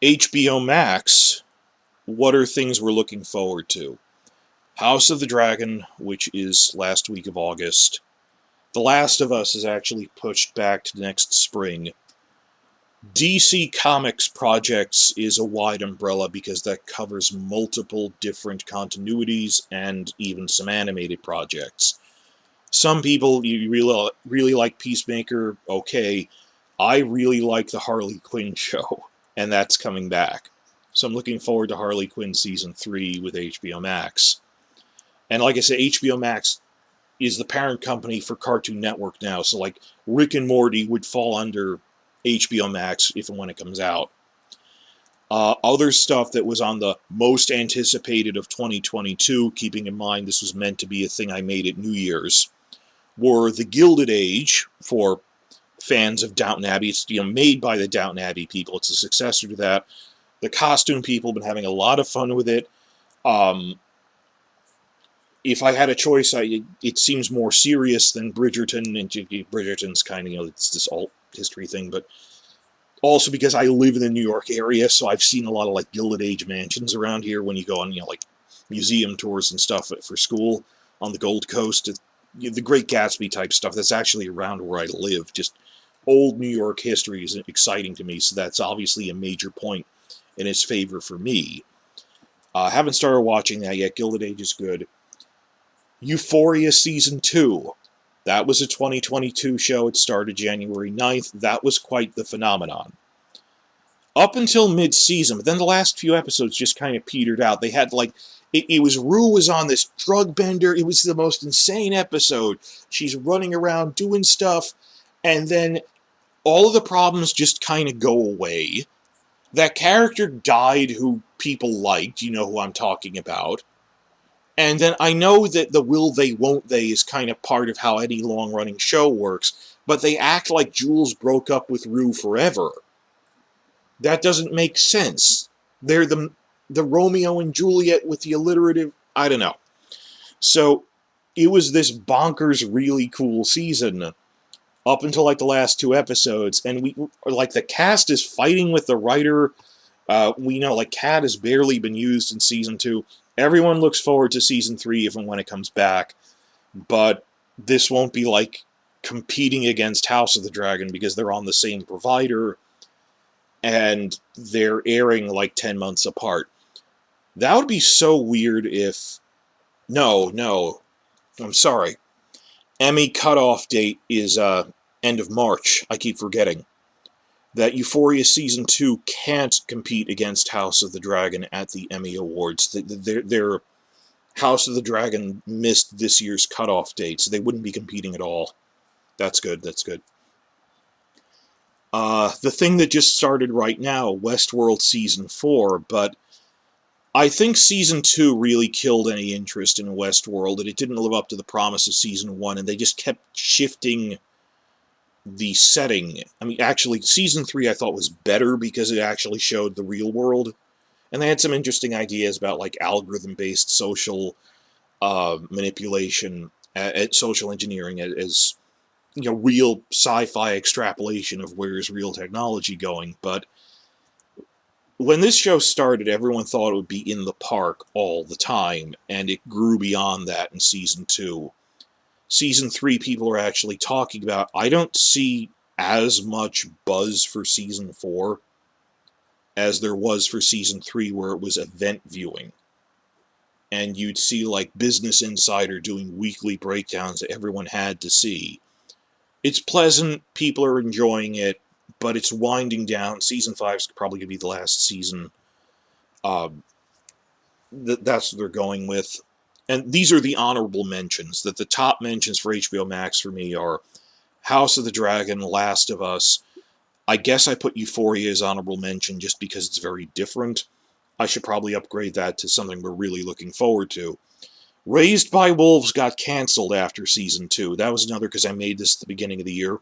HBO Max, what are things we're looking forward to? House of the Dragon, which is last week of August. The Last of Us is actually pushed back to next spring. DC Comics projects is a wide umbrella because that covers multiple different continuities and even some animated projects. Some people, you really like Peacemaker, okay. I really like the Harley Quinn show, and that's coming back. So I'm looking forward to Harley Quinn Season 3 with HBO Max. And like I said, HBO Max is the parent company for Cartoon Network now, so like Rick and Morty would fall under HBO Max if and when it comes out. Other stuff that was on the most anticipated of 2022, keeping in mind this was meant to be a thing I made at New Year's, were The Gilded Age, for fans of Downton Abbey. It's made by the Downton Abbey people. It's a successor to that. The costume people have been having a lot of fun with it. If I had a choice, it seems more serious than Bridgerton, and Bridgerton's kind of, it's this alt history thing, but also because I live in the New York area, so I've seen a lot of like Gilded Age mansions around here when you go on, like museum tours and stuff for school on the Gold Coast. The Great Gatsby type stuff that's actually around where I live. Just old New York history is exciting to me, so that's obviously a major point in its favor for me. Haven't started watching that yet. Gilded Age is good. Euphoria Season 2. That was a 2022 show. It started January 9th. That was quite the phenomenon. Up until mid-season, but then the last few episodes just kind of petered out. They had like, Rue was on this drug bender. It was the most insane episode. She's running around doing stuff, and then all of the problems just kind of go away. That character died who people liked, you know who I'm talking about. And then I know that the will they, won't they is kind of part of how any long-running show works, but they act like Jules broke up with Rue forever. That doesn't make sense. They're the Romeo and Juliet with the alliterative, I don't know. So, it was this bonkers, really cool season up until like the last 2 episodes, and the cast is fighting with the writer. We know like Cat has barely been used in Season 2. Everyone looks forward to Season 3 even when it comes back, but this won't be like competing against House of the Dragon because they're on the same provider, and they're airing like 10 months apart. That would be so weird if... No, I'm sorry. Emmy cutoff date is end of March. I keep forgetting. That Euphoria Season 2 can't compete against House of the Dragon at the Emmy Awards. Their House of the Dragon missed this year's cutoff date, so they wouldn't be competing at all. That's good. The thing that just started right now, Westworld Season 4, but I think Season 2 really killed any interest in Westworld, and it didn't live up to the promise of Season 1, and they just kept shifting the setting. I mean, actually, Season 3 I thought was better because it actually showed the real world, and they had some interesting ideas about, like, algorithm-based social manipulation, social engineering as real sci-fi extrapolation of where's real technology going, but when this show started, everyone thought it would be in the park all the time, and it grew beyond that in Season 2. Season 3 people are actually talking about. I don't see as much buzz for Season 4 as there was for Season 3, where it was event viewing. And you'd see, like, Business Insider doing weekly breakdowns that everyone had to see. It's pleasant, people are enjoying it, but it's winding down. Season 5 is probably going to be the last season. That's what they're going with. And these are the honorable mentions. That the top mentions for HBO Max for me are House of the Dragon, Last of Us. I guess I put Euphoria as honorable mention just because it's very different. I should probably upgrade that to something we're really looking forward to. Raised by Wolves got canceled after season 2. That was another because I made this at the beginning of the year.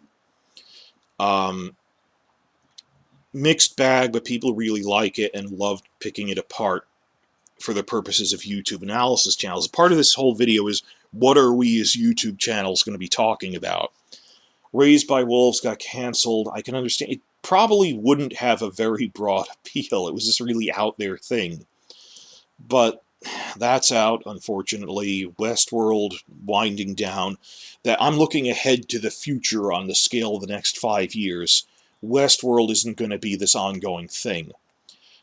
Mixed bag, but people really like it and loved picking it apart for the purposes of YouTube analysis channels. Part of this whole video is, what are we as YouTube channels going to be talking about? Raised by Wolves got canceled. I can understand. It probably wouldn't have a very broad appeal. It was this really out there thing. But that's out, unfortunately. Westworld winding down. That I'm looking ahead to the future on the scale of the next 5 years. Westworld isn't going to be this ongoing thing.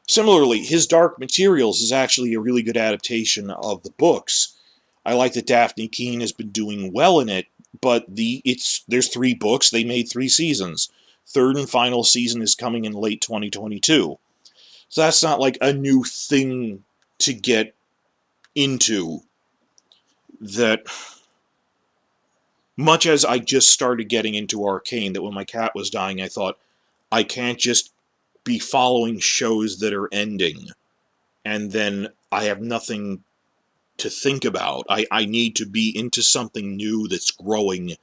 Similarly, His Dark Materials is actually a really good adaptation of the books. I like that Daphne Keane has been doing well in it, but there's 3 books, they made 3 seasons. Third and final season is coming in late 2022. So that's not like a new thing to get into. That, much as I just started getting into Arcane, that when my cat was dying, I thought, I can't just be following shows that are ending, and then I have nothing to think about. I need to be into something new that's growing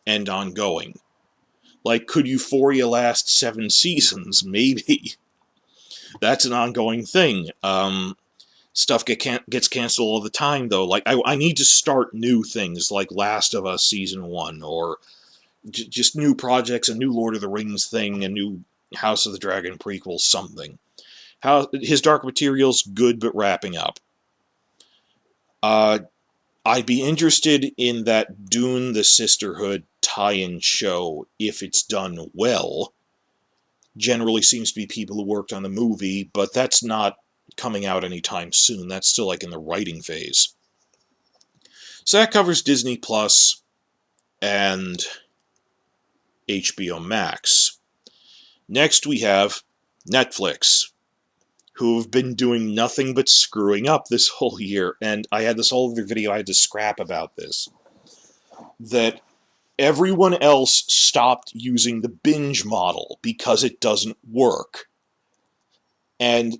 and ongoing. Like, could Euphoria last 7 seasons? Maybe. That's an ongoing thing. Stuff gets canceled all the time, though. Like, I need to start new things, like Last of Us Season 1, or just new projects, a new Lord of the Rings thing, a new House of the Dragon prequel, something. His Dark Materials, good, but wrapping up. I'd be interested in that Dune the Sisterhood tie-in show if it's done well. Generally seems to be people who worked on the movie, but that's not coming out anytime soon. That's still like in the writing phase. So that covers Disney Plus and HBO Max. Next we have Netflix, who have been doing nothing but screwing up this whole year. And I had this whole other video I had to scrap about this. That everyone else stopped using the binge model because it doesn't work. And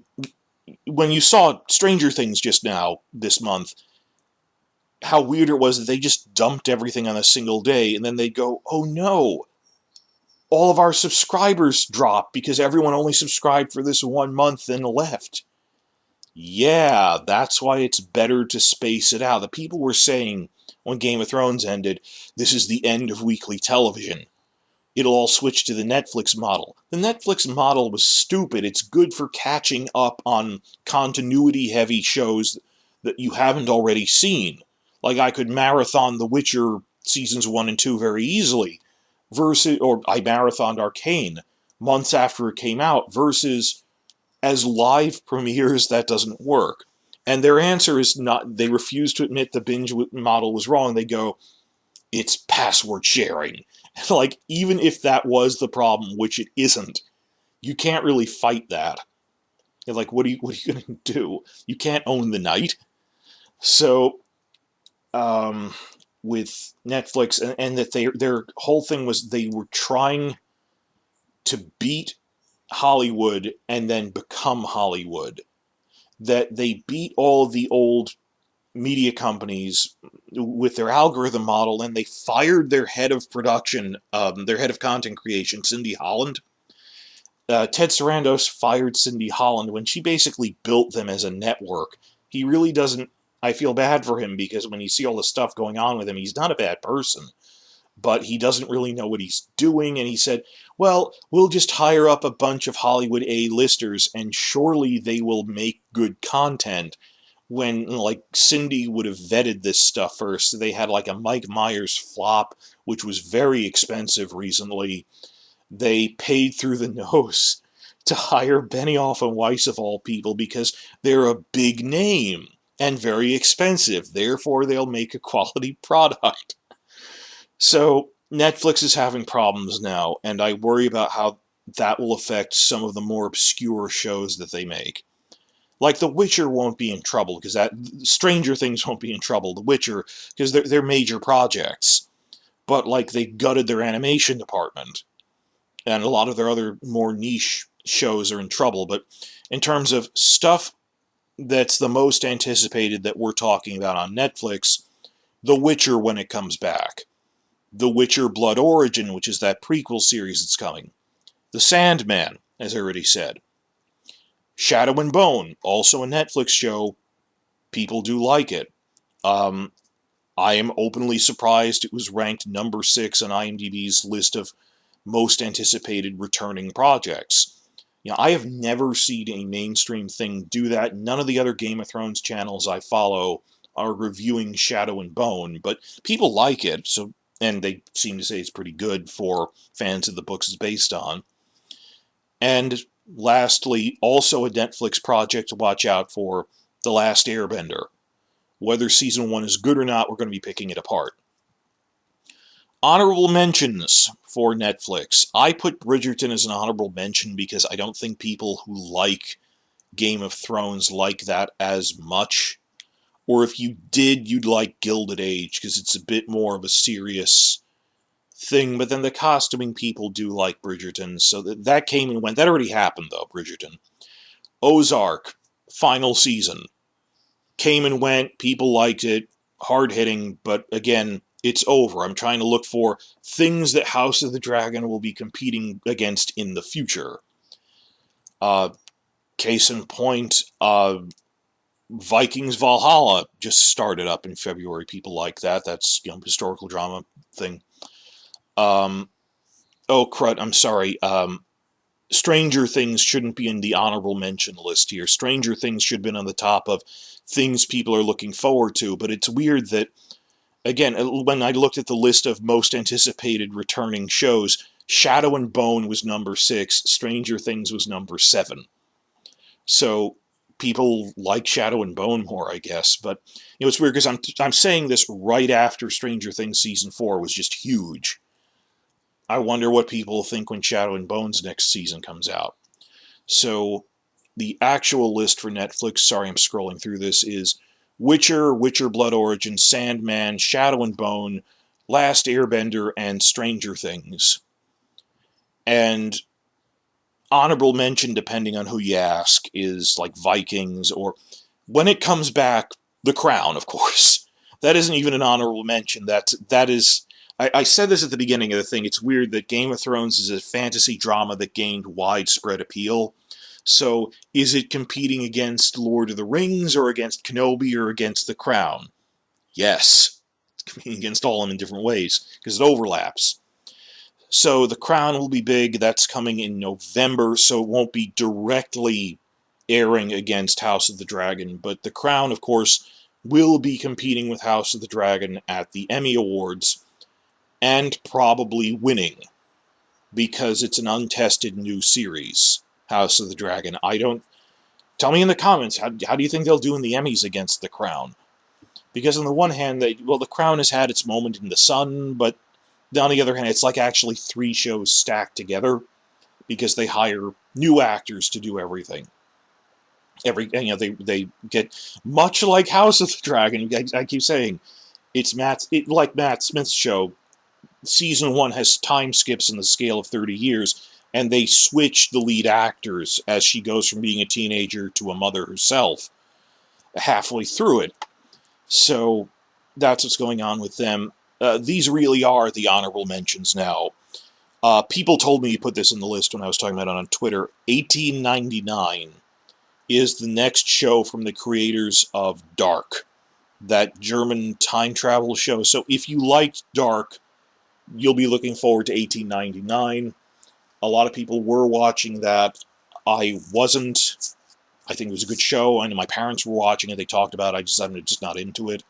when you saw Stranger Things just now, this month, how weird it was that they just dumped everything on a single day, and then they'd go, oh no, all of our subscribers dropped because everyone only subscribed for this 1 month and left. Yeah, that's why it's better to space it out. The people were saying, when Game of Thrones ended, this is the end of weekly television. It'll all switch to the Netflix model. The Netflix model was stupid. It's good for catching up on continuity-heavy shows that you haven't already seen. Like, I could marathon The Witcher seasons 1 and 2 very easily, or I marathoned Arcane months after it came out, versus as live premieres, that doesn't work. And their answer is not, they refuse to admit the binge model was wrong. They go, it's password sharing. Like, even if that was the problem, which it isn't, you can't really fight that. You're like, what are you going to do? You can't own the night. So, with Netflix, and that their whole thing was they were trying to beat Hollywood and then become Hollywood. That they beat all of the old media companies with their algorithm model, and they fired their head of production, their head of content creation, Cindy Holland. Ted Sarandos fired Cindy Holland when she basically built them as a network. He really doesn't, I feel bad for him, because when you see all the stuff going on with him, he's not a bad person, but he doesn't really know what he's doing, and he said, well, we'll just hire up a bunch of Hollywood A-listers, and surely they will make good content. When, like, Cindy would have vetted this stuff first. They had, like, a Mike Myers flop, which was very expensive recently. They paid through the nose to hire Benioff and Weiss, of all people, because they're a big name and very expensive. Therefore, they'll make a quality product. So, Netflix is having problems now, and I worry about how that will affect some of the more obscure shows that they make. Like, The Witcher won't be in trouble, because Stranger Things won't be in trouble. The Witcher, because they're major projects. But, like, they gutted their animation department. And a lot of their other more niche shows are in trouble. But in terms of stuff that's the most anticipated that we're talking about on Netflix, The Witcher when it comes back. The Witcher Blood Origin, which is that prequel series that's coming. The Sandman, as I already said. Shadow and Bone, also a Netflix show. People do like it. I am openly surprised it was ranked number 6 on IMDb's list of most anticipated returning projects. I have never seen a mainstream thing do that. None of the other Game of Thrones channels I follow are reviewing Shadow and Bone, but people like it, and they seem to say it's pretty good for fans of the books it's based on. And lastly, also a Netflix project to watch out for, The Last Airbender. Whether season 1 is good or not, we're going to be picking it apart. Honorable mentions for Netflix. I put Bridgerton as an honorable mention because I don't think people who like Game of Thrones like that as much. Or if you did, you'd like Gilded Age because it's a bit more of a serious thing. But then the costuming people do like Bridgerton, so that came and went. That already happened, though, Bridgerton. Ozark, final season. Came and went, people liked it, hard-hitting, but again, it's over. I'm trying to look for things that House of the Dragon will be competing against in the future. Case in point, Vikings Valhalla just started up in February. People like that. That's, historical drama thing. Oh, crud, I'm sorry. Stranger Things shouldn't be in the honorable mention list here. Stranger Things should have been on the top of things people are looking forward to, but it's weird that, again, when I looked at the list of most anticipated returning shows, Shadow and Bone was number 6, Stranger Things was number 7. So people like Shadow and Bone more, I guess, but it's weird because I'm saying this right after Stranger Things season 4 was just huge. I wonder what people think when Shadow and Bone's next season comes out. So the actual list for Netflix, sorry I'm scrolling through this, is Witcher, Witcher Blood Origin, Sandman, Shadow and Bone, Last Airbender, and Stranger Things. And honorable mention, depending on who you ask, is like Vikings, or when it comes back, The Crown, of course. That isn't even an honorable mention. That is... I said this at the beginning of the thing. It's weird that Game of Thrones is a fantasy drama that gained widespread appeal. So, is it competing against Lord of the Rings, or against Kenobi, or against The Crown? Yes. It's competing against all of them in different ways, because it overlaps. So, The Crown will be big. That's coming in November, so it won't be directly airing against House of the Dragon. But The Crown, of course, will be competing with House of the Dragon at the Emmy Awards, and probably winning, because it's an untested new series, House of the Dragon. Tell me in the comments, how do you think they'll do in the Emmys against The Crown? Because on the one hand, The Crown has had its moment in the sun, but on the other hand, it's like actually 3 shows stacked together, because they hire new actors to do everything. They get, much like House of the Dragon, I keep saying, like Matt Smith's show. Season 1 has time skips in the scale of 30 years, and they switch the lead actors as she goes from being a teenager to a mother herself halfway through it. So that's what's going on with them. These really are the honorable mentions now. People told me to put this in the list when I was talking about it on Twitter. 1899 is the next show from the creators of Dark, that German time travel show. So if you liked Dark, you'll be looking forward to 1899. A lot of people were watching that. I wasn't. I think it was a good show. I know my parents were watching it. They talked about it. I'm just not into it.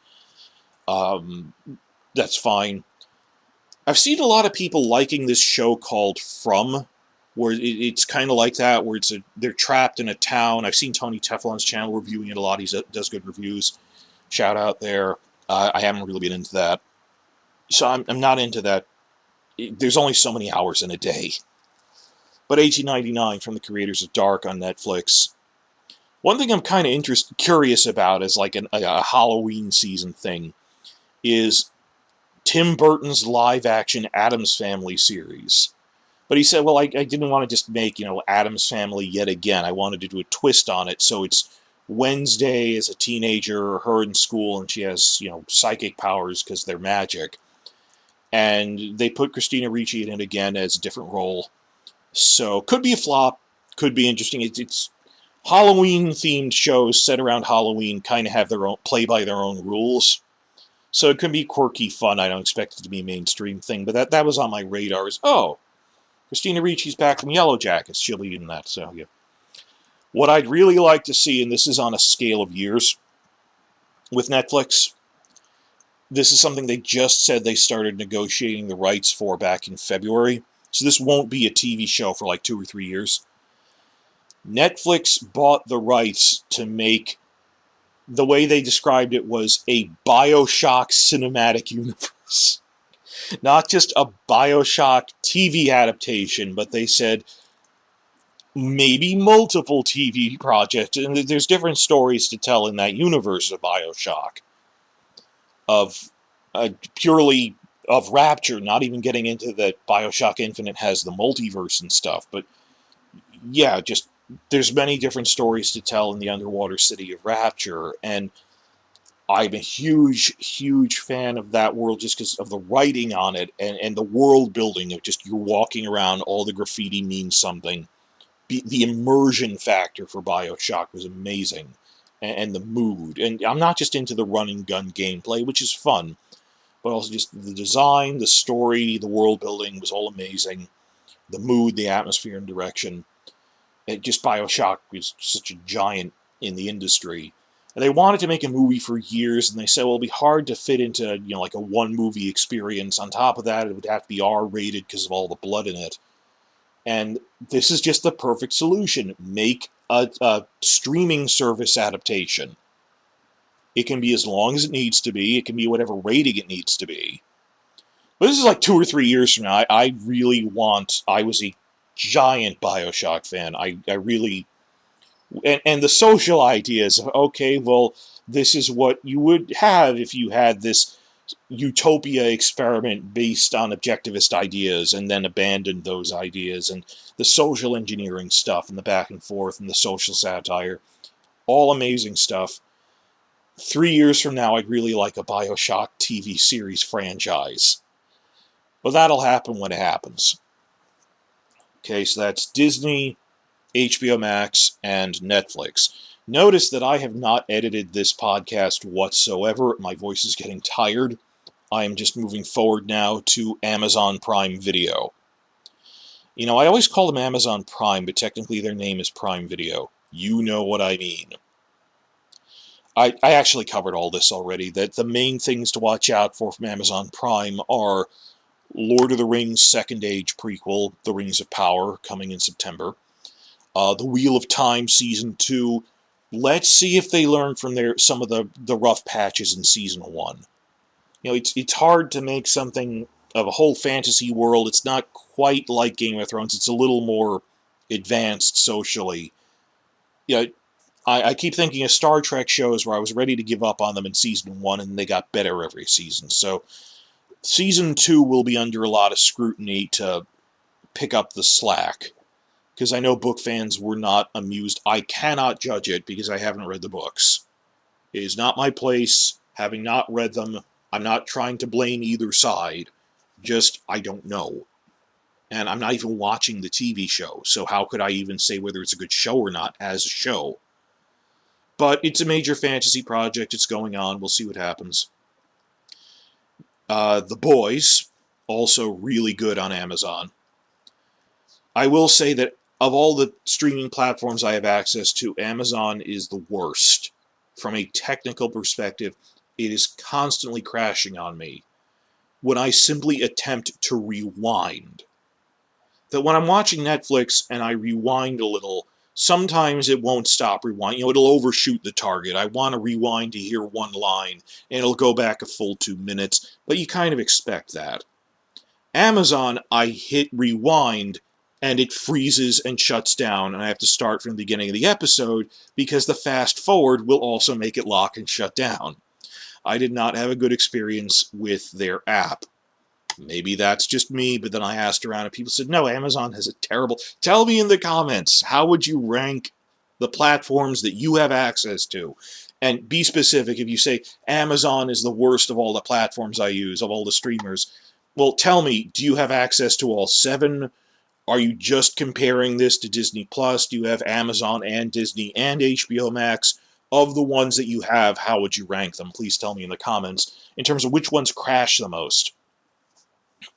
That's fine. I've seen a lot of people liking this show called From, where it's kind of like that, where they're trapped in a town. I've seen Tony Teflon's channel reviewing it a lot. He does good reviews. Shout out there. I haven't really been into that. So I'm not into that. There's only so many hours in a day. But 1899 from the creators of Dark on Netflix. One thing I'm kind of curious about as like a Halloween season thing is Tim Burton's live-action Addams Family series. But he said, well, I didn't want to just make, Addams Family yet again. I wanted to do a twist on it, so it's Wednesday is a teenager, her in school, and she has, psychic powers because they're magic. And they put Christina Ricci in it again as a different role. So, could be a flop, could be interesting. It's Halloween-themed shows set around Halloween kind of have their own, play by their own rules. So it could be quirky fun. I don't expect it to be a mainstream thing, but that was on my radar. Christina Ricci's back from Yellow Jackets. She'll be in that, so yeah. What I'd really like to see, and this is on a scale of years, with Netflix, this is something they just said they started negotiating the rights for back in February. So this won't be a TV show for like 2 or 3 years. Netflix bought the rights to make, the way they described it was a BioShock cinematic universe. Not just a BioShock TV adaptation, but they said maybe multiple TV projects. And there's different stories to tell in that universe of BioShock. Of purely of Rapture, not even getting into that BioShock Infinite has the multiverse and stuff. But yeah, just there's many different stories to tell in the underwater city of Rapture. And I'm a huge, huge fan of that world just because of the writing on it and the world building of just you're walking around, all the graffiti means something. The immersion factor for BioShock was amazing. And the mood. And I'm not just into the run and gun gameplay, which is fun, but also just the design, the story, the world building was all amazing. The mood, the atmosphere, and direction. Just BioShock was such a giant in the industry. And they wanted to make a movie for years, and they said, well, it'll be hard to fit into, like a one-movie experience. On top of that, it would have to be R-rated because of all the blood in it. And this is just the perfect solution. Make a streaming service adaptation. It can be as long as it needs to be. It can be whatever rating it needs to be. But this is like 2 or 3 years from now. I was a giant BioShock fan. I really... And the social ideas of, okay, well, this is what you would have if you had this utopia experiment based on objectivist ideas and then abandoned those ideas, and the social engineering stuff and the back and forth and the social satire. All amazing stuff. 3 years from now, I'd really like a BioShock TV series franchise. But that'll happen when it happens. Okay, so that's Disney, HBO Max, and Netflix. Notice that I have not edited this podcast whatsoever. My voice is getting tired. I am just moving forward now to Amazon Prime Video. I always call them Amazon Prime, but technically their name is Prime Video. You know what I mean. I actually covered all this already, that the main things to watch out for from Amazon Prime are Lord of the Rings Second Age prequel, The Rings of Power, coming in September. The Wheel of Time Season 2. Let's see if they learn from some of the rough patches in Season 1. It's hard to make something of a whole fantasy world. It's not quite like Game of Thrones. It's a little more advanced socially. I keep thinking of Star Trek shows where I was ready to give up on them in Season 1, and they got better every season. So Season 2 will be under a lot of scrutiny to pick up the slack, because I know book fans were not amused. I cannot judge it because I haven't read the books. It is not my place, having not read them. I'm not trying to blame either side. Just, I don't know. And I'm not even watching the TV show, so how could I even say whether it's a good show or not as a show? But it's a major fantasy project. It's going on. We'll see what happens. The Boys, also really good on Amazon. I will say that of all the streaming platforms I have access to, Amazon is the worst. From a technical perspective, it is constantly crashing on me when I simply attempt to rewind. That when I'm watching Netflix and I rewind a little, sometimes it won't stop rewinding. It'll overshoot the target. I want to rewind to hear one line, and it'll go back a full 2 minutes, but you kind of expect that. Amazon, I hit rewind, and it freezes and shuts down, and I have to start from the beginning of the episode, because the fast forward will also make it lock and shut down. I did not have a good experience with their app. Maybe that's just me, but then I asked around and people said, no, Amazon has a terrible... Tell me in the comments, how would you rank the platforms that you have access to. And be specific. If you say Amazon is the worst of all the platforms I use, of all the streamers, well, tell me, do you have access to all 7? Are you just comparing this to Disney Plus? Do you have Amazon and Disney and HBO Max? Of the ones that you have, how would you rank them? Please tell me in the comments in terms of which ones crash the most.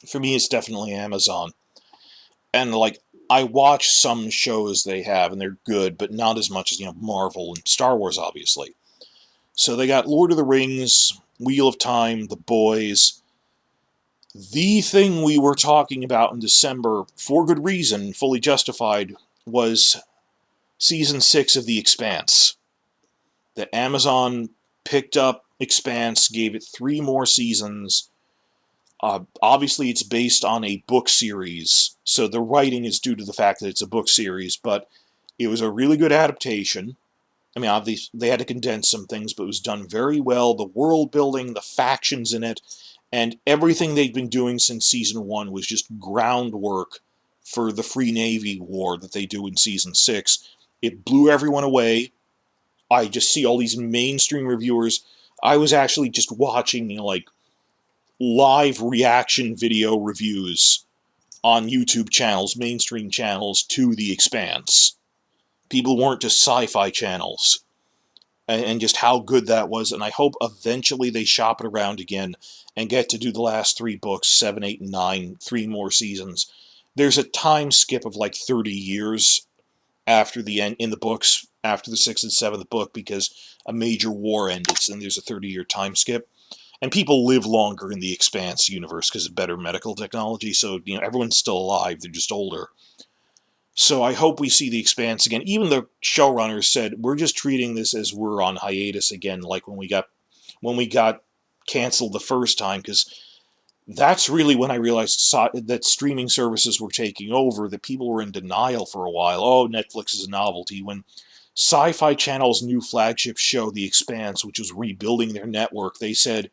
For me, it's definitely Amazon. And, like, I watch some shows they have, and they're good, but not as much as, Marvel and Star Wars, obviously. So they got Lord of the Rings, Wheel of Time, The Boys. The thing we were talking about in December, for good reason, fully justified, was Season 6 of The Expanse. That Amazon picked up Expanse, gave it 3 more seasons. Obviously, it's based on a book series, so the writing is due to the fact that it's a book series, but it was a really good adaptation. I mean, obviously, they had to condense some things, but it was done very well. The world building, the factions in it, and everything they'd been doing since Season 1 was just groundwork for the Free Navy War that they do in Season 6. It blew everyone away. I just see all these mainstream reviewers. I was actually just watching, live reaction video reviews on YouTube channels, mainstream channels, to The Expanse. People weren't just sci-fi channels. And just how good that was. And I hope eventually they shop it around again and get to do the last 3 books, 7, 8, and 9, 3 more seasons. There's a time skip of 30 years after the end in the books, after the 6th and 7th book, because a major war ended, and there's a 30-year time skip. And people live longer in the Expanse universe because of better medical technology, so everyone's still alive, they're just older. So I hope we see The Expanse again. Even the showrunners said, we're just treating this as we're on hiatus again, like when we got canceled the first time, because that's really when I realized that streaming services were taking over, that people were in denial for a while. Oh, Netflix is a novelty. When Sci-Fi Channel's new flagship show, The Expanse, which was rebuilding their network, they said,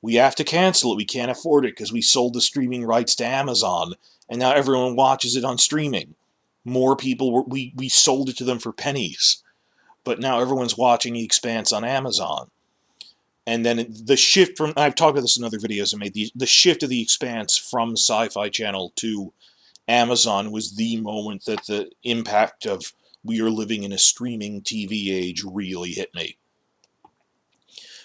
we have to cancel it. We can't afford it because we sold the streaming rights to Amazon, and now everyone watches it on streaming. More people, we sold it to them for pennies, but now everyone's watching The Expanse on Amazon. And then the shift from, I've talked about this in other videos I made, the shift of The Expanse from Sci-Fi Channel to Amazon was the moment that the impact of we are living in a streaming TV age really hit me.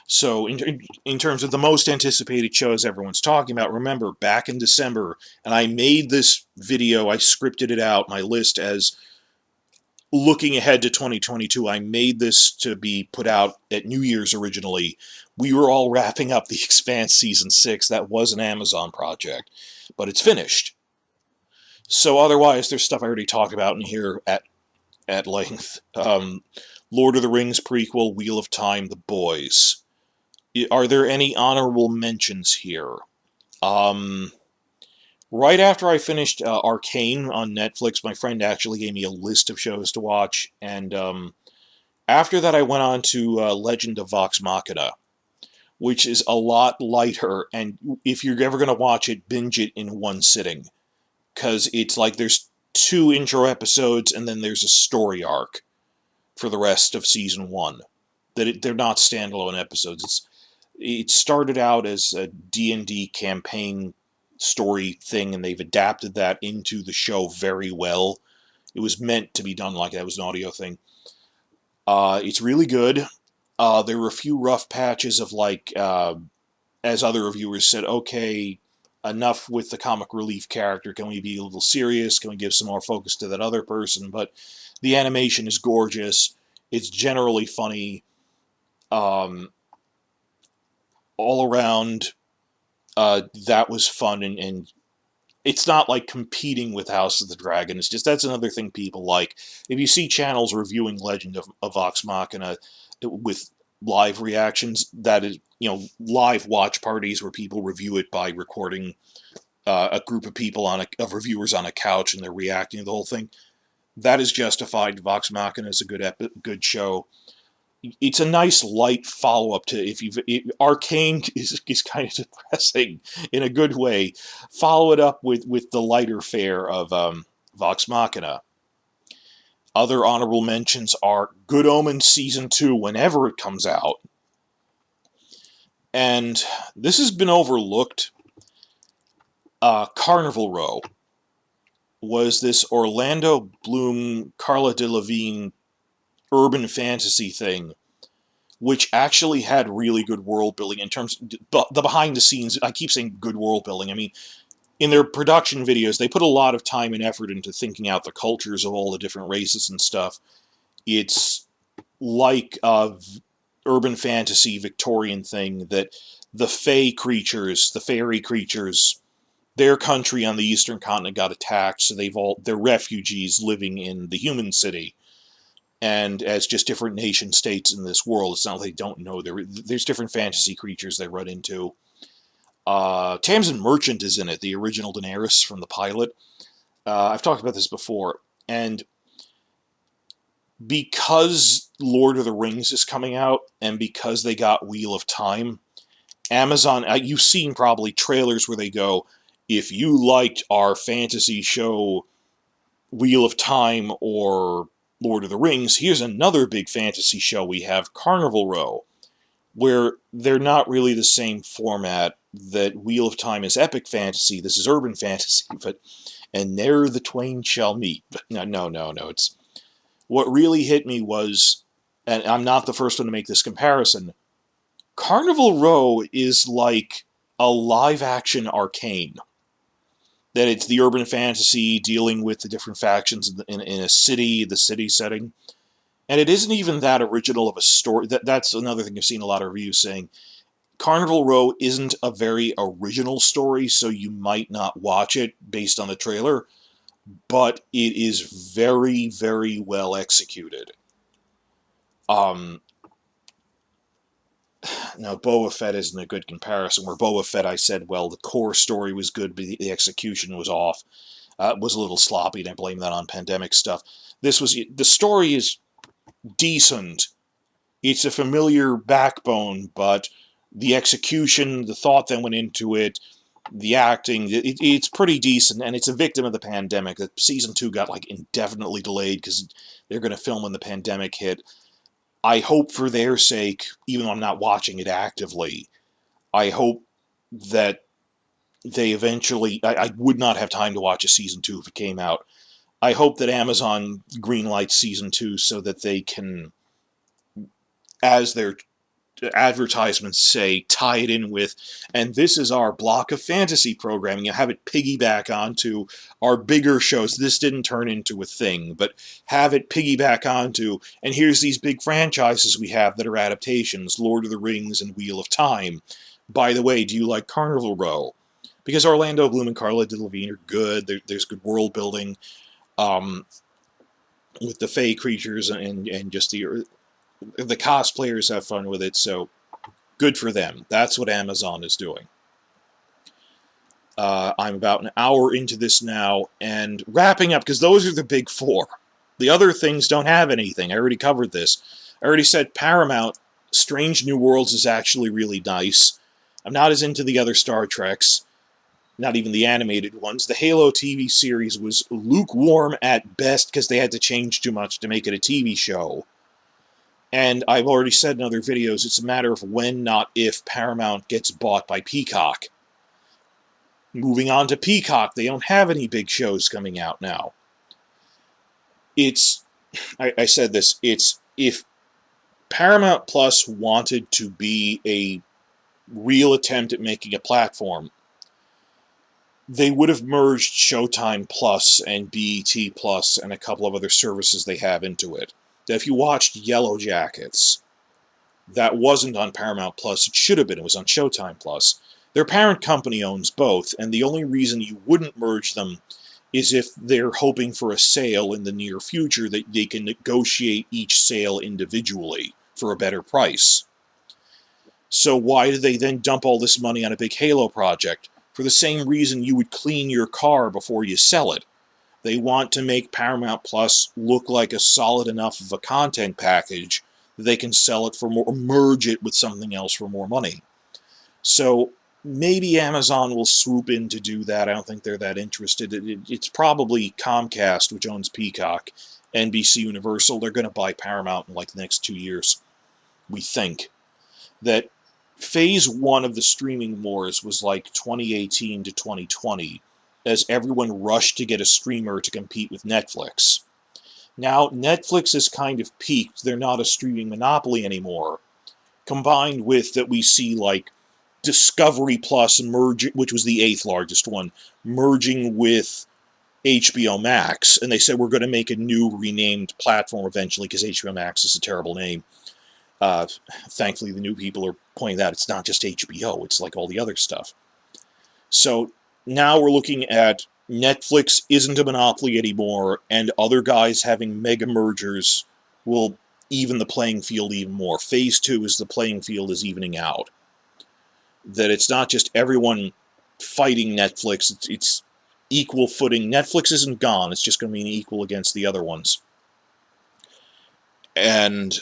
So in terms of the most anticipated shows everyone's talking about, remember, back in December, and I made this video, I scripted it out, my list, as looking ahead to 2022. I made this to be put out at New Year's originally. We were all wrapping up The Expanse Season 6. That was an Amazon project, but it's finished. So otherwise, there's stuff I already talked about in here at length. Lord of the Rings prequel, Wheel of Time, The Boys. Are there any honorable mentions here? Right after I finished Arcane on Netflix, my friend actually gave me a list of shows to watch, and after that I went on to Legend of Vox Machina, which is a lot lighter, and if you're ever going to watch it, binge it in one sitting, because it's like there's 2 intro episodes, and then there's a story arc for the rest of Season 1. They're not standalone episodes. It started out as a D&D campaign story thing, and they've adapted that into the show very well. It was meant to be done like that. It was an audio thing. It's really good. There were a few rough patches of, as other reviewers said, okay, enough with the comic relief character. Can we be a little serious? Can we give some more focus to that other person? But the animation is gorgeous. It's generally funny. All around, that was fun, and it's not like competing with House of the Dragon. It's just, that's another thing people like. If you see channels reviewing Legend of Vox Machina with live reactions, that is, live watch parties where people review it by recording a group of people of reviewers on a couch, and they're reacting to the whole thing. That is justified. Vox Machina is a good show. It's a nice light follow-up to Arcane is kind of depressing in a good way. Follow it up with the lighter fare of Vox Machina. Other honorable mentions are Good Omens Season 2 whenever it comes out. And this has been overlooked. Carnival Row was this Orlando Bloom, Carla Delevingne urban fantasy thing, which actually had really good world building in terms of the behind the scenes. I keep saying good world building. I mean, in their production videos, they put a lot of time and effort into thinking out the cultures of all the different races and stuff. It's like a urban fantasy Victorian thing that the fey creatures, the fairy creatures, their country on the eastern continent got attacked, so they're refugees living in the human city. And as just different nation states in this world, it's not like they don't know. There's different fantasy creatures they run into. Tamsin Merchant is in it, the original Daenerys from the pilot. I've talked about this before. And because Lord of the Rings is coming out, and because they got Wheel of Time, Amazon, you've seen probably trailers where they go, if you liked our fantasy show Wheel of Time or Lord of the Rings, here's another big fantasy show we have, Carnival Row, where they're not really the same format. That Wheel of Time is epic fantasy, this is urban fantasy, and there the twain shall meet. But no, it's... What really hit me was, and I'm not the first one to make this comparison, Carnival Row is like a live-action Arcane. That it's the urban fantasy dealing with the different factions in a city, the city setting. And it isn't even that original of a story. That's another thing I've seen a lot of reviews saying. Carnival Row isn't a very original story, so you might not watch it based on the trailer, but it is very, very well executed. Now, Boba Fett isn't a good comparison. Where Boba Fett, I said, well, the core story was good, but the execution was off. It was a little sloppy, and I blame that on pandemic stuff. The story is decent. It's a familiar backbone, but the execution, the thought that went into it, the acting, it's pretty decent, and it's a victim of the pandemic. Season 2 got indefinitely delayed because they're going to film when the pandemic hit. I hope for their sake, even though I'm not watching it actively, I hope that they eventually... I would not have time to watch a Season 2 if it came out. I hope that Amazon greenlights Season 2 so that they can, as their advertisements say, tie it in with, and this is our block of fantasy programming, and have it piggyback onto our bigger shows. This didn't turn into a thing, but have it piggyback onto, and here's these big franchises we have that are adaptations, Lord of the Rings and Wheel of Time. By the way, do you like Carnival Row? Because Orlando Bloom and Carla Delevingne are good, there's good world building, with the fey creatures and just the cosplayers have fun with it, so good for them. That's what Amazon is doing. I'm about an hour into this now, and wrapping up, because those are the big four. The other things don't have anything. I already covered this. I already said Paramount, Strange New Worlds is actually really nice. I'm not as into the other Star Treks, not even the animated ones. The Halo TV series was lukewarm at best because they had to change too much to make it a TV show. And I've already said in other videos, it's a matter of when, not if, Paramount gets bought by Peacock. Moving on to Peacock, they don't have any big shows coming out now. I said this, if Paramount Plus wanted to be a real attempt at making a platform, they would have merged Showtime Plus and BET Plus and a couple of other services they have into it. That if you watched Yellow Jackets, that wasn't on Paramount Plus. It should have been. It was on Showtime Plus. Their parent company owns both, and the only reason you wouldn't merge them is if they're hoping for a sale in the near future that they can negotiate each sale individually for a better price. So why do they then dump all this money on a big Halo project? For the same reason you would clean your car before you sell it. They want to make Paramount Plus look like a solid enough of a content package that they can sell it for more, or merge it with something else for more money. So maybe Amazon will swoop in to do that. I don't think they're that interested. It's probably Comcast, which owns Peacock, NBC Universal, they're going to buy Paramount in like the next 2 years. We think that phase one of the streaming wars was like 2018 to 2020, as everyone rushed to get a streamer to compete with Netflix. Now, Netflix has kind of peaked. They're not a streaming monopoly anymore. Combined with that, we see like Discovery Plus merging, which was the 8th largest one, merging with HBO Max. And they said we're going to make a new renamed platform eventually because HBO Max is a terrible name. Thankfully, the new people are pointing out it's not just HBO, it's like all the other stuff. So now we're looking at Netflix isn't a monopoly anymore, and other guys having mega mergers will even the playing field even more. Phase 2 is the playing field is evening out. That it's not just everyone fighting Netflix, it's equal footing. Netflix isn't gone, it's just going to be equal against the other ones. And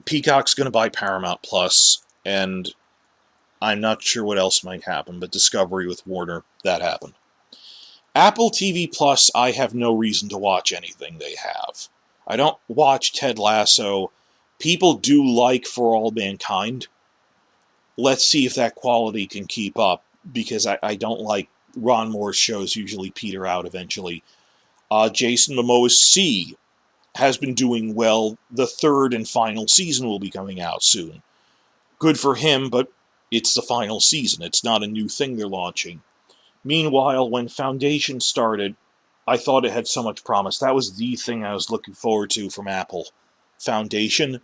Peacock's going to buy Paramount Plus, and I'm not sure what else might happen, but Discovery with Warner, that happened. Apple TV Plus, I have no reason to watch anything they have. I don't watch Ted Lasso. People do like For All Mankind. Let's see if that quality can keep up, because I don't like Ron Moore's shows usually peter out eventually. Jason Momoa's C has been doing well. The 3rd and final season will be coming out soon. Good for him, but it's the final season. It's not a new thing they're launching. Meanwhile, when Foundation started, I thought it had so much promise. That was the thing I was looking forward to from Apple. Foundation.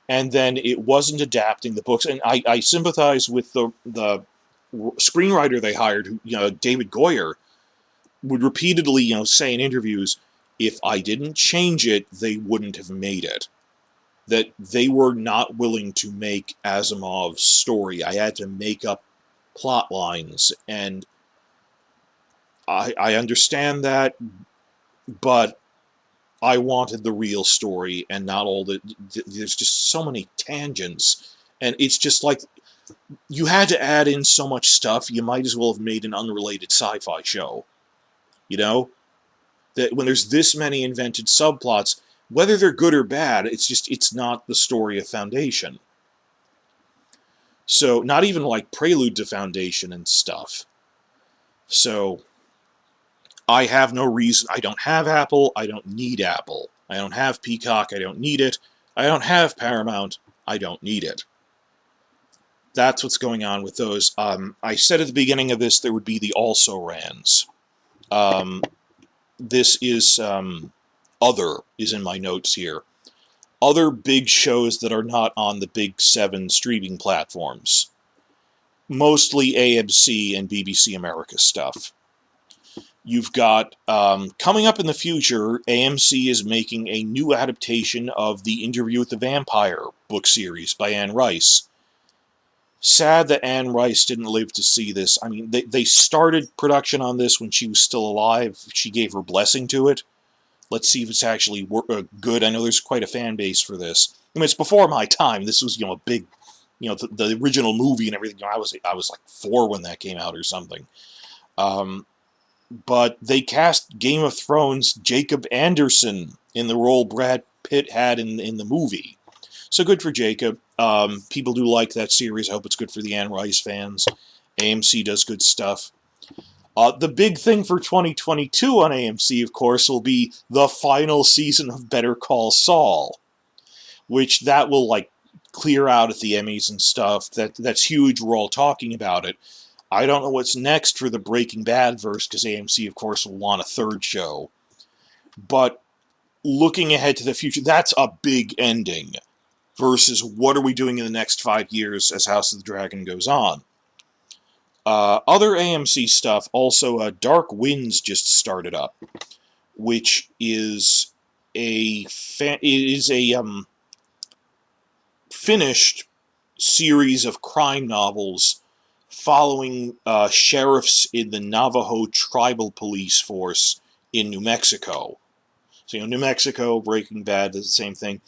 And then it wasn't adapting the books. And I sympathize with the screenwriter they hired, who, David Goyer, would repeatedly, say in interviews, if I didn't change it, they wouldn't have made it. That they were not willing to make Asimov's story. I had to make up plot lines, and I understand that, but I wanted the real story and not all the... There's just so many tangents, and it's just like, you had to add in so much stuff, you might as well have made an unrelated sci-fi show. That when there's this many invented subplots, whether they're good or bad, it's not the story of Foundation. So, not even like prelude to Foundation and stuff. So, I have no reason. I don't have Apple. I don't need Apple. I don't have Peacock. I don't need it. I don't have Paramount. I don't need it. That's what's going on with those. I said at the beginning of this there would be the also-rans. This is... Other is in my notes here. Other big shows that are not on the big 7 streaming platforms. Mostly AMC and BBC America stuff. You've got, coming up in the future, AMC is making a new adaptation of The Interview with the Vampire book series by Anne Rice. Sad that Anne Rice didn't live to see this. I mean, they started production on this when she was still alive. She gave her blessing to it. Let's see if it's actually good. I know there's quite a fan base for this. I mean, it's before my time. This was, a big, the original movie and everything. I was like 4 when that came out or something. But they cast Game of Thrones Jacob Anderson in the role Brad Pitt had in the movie. So good for Jacob. People do like that series. I hope it's good for the Anne Rice fans. AMC does good stuff. The big thing for 2022 on AMC, of course, will be the final season of Better Call Saul, which that will, clear out at the Emmys and stuff. That's huge. We're all talking about it. I don't know what's next for the Breaking Bad verse, because AMC, of course, will want a 3rd show. But looking ahead to the future, that's a big ending, versus what are we doing in the next 5 years as House of the Dragon goes on. Other AMC stuff, also, Dark Winds just started up, which is a finished series of crime novels following sheriffs in the Navajo Tribal Police Force in New Mexico. So, New Mexico, Breaking Bad, does the same thing.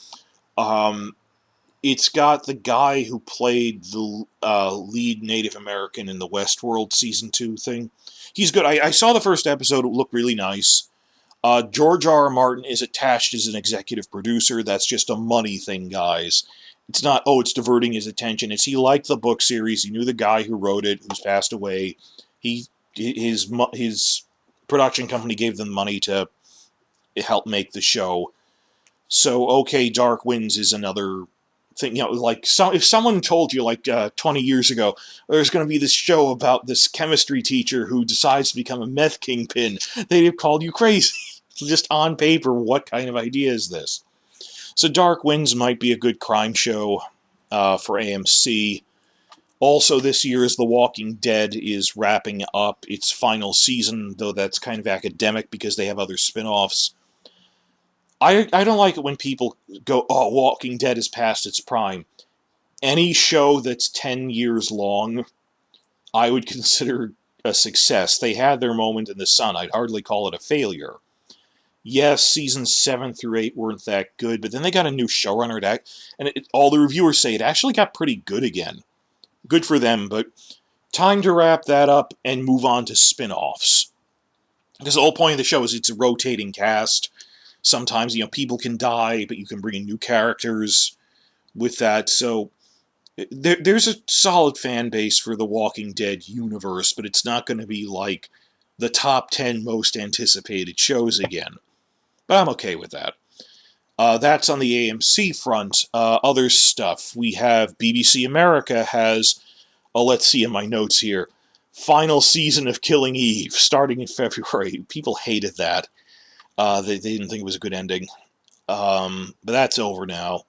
It's got the guy who played the lead Native American in the Westworld Season 2 thing. He's good. I saw the first episode. It looked really nice. George R. R. Martin is attached as an executive producer. That's just a money thing, guys. It's not, oh, it's diverting his attention. It's he liked the book series. He knew the guy who wrote it, who's passed away. His production company gave them money to help make the show. So, okay, Dark Winds is another thing. Like, if someone told you, 20 years ago, there's going to be this show about this chemistry teacher who decides to become a meth kingpin, they'd have called you crazy. Just on paper, what kind of idea is this? So Dark Winds might be a good crime show for AMC. Also this year is The Walking Dead is wrapping up its final season, though that's kind of academic because they have other spin-offs. I don't like it when people go, oh, Walking Dead is past its prime. Any show that's 10 years long, I would consider a success. They had their moment in the sun. I'd hardly call it a failure. Yes, seasons 7 through 8 weren't that good, but then they got a new showrunner, and all the reviewers say it actually got pretty good again. Good for them, but time to wrap that up and move on to spin-offs. Because the whole point of the show is it's a rotating cast. Sometimes, people can die, but you can bring in new characters with that. So there's a solid fan base for the Walking Dead universe, but it's not going to be like the top 10 most anticipated shows again. But I'm okay with that. That's on the AMC front. Other stuff. We have BBC America has, let's see in my notes here, final season of Killing Eve, starting in February. People hated that. They didn't think it was a good ending. But that's over now.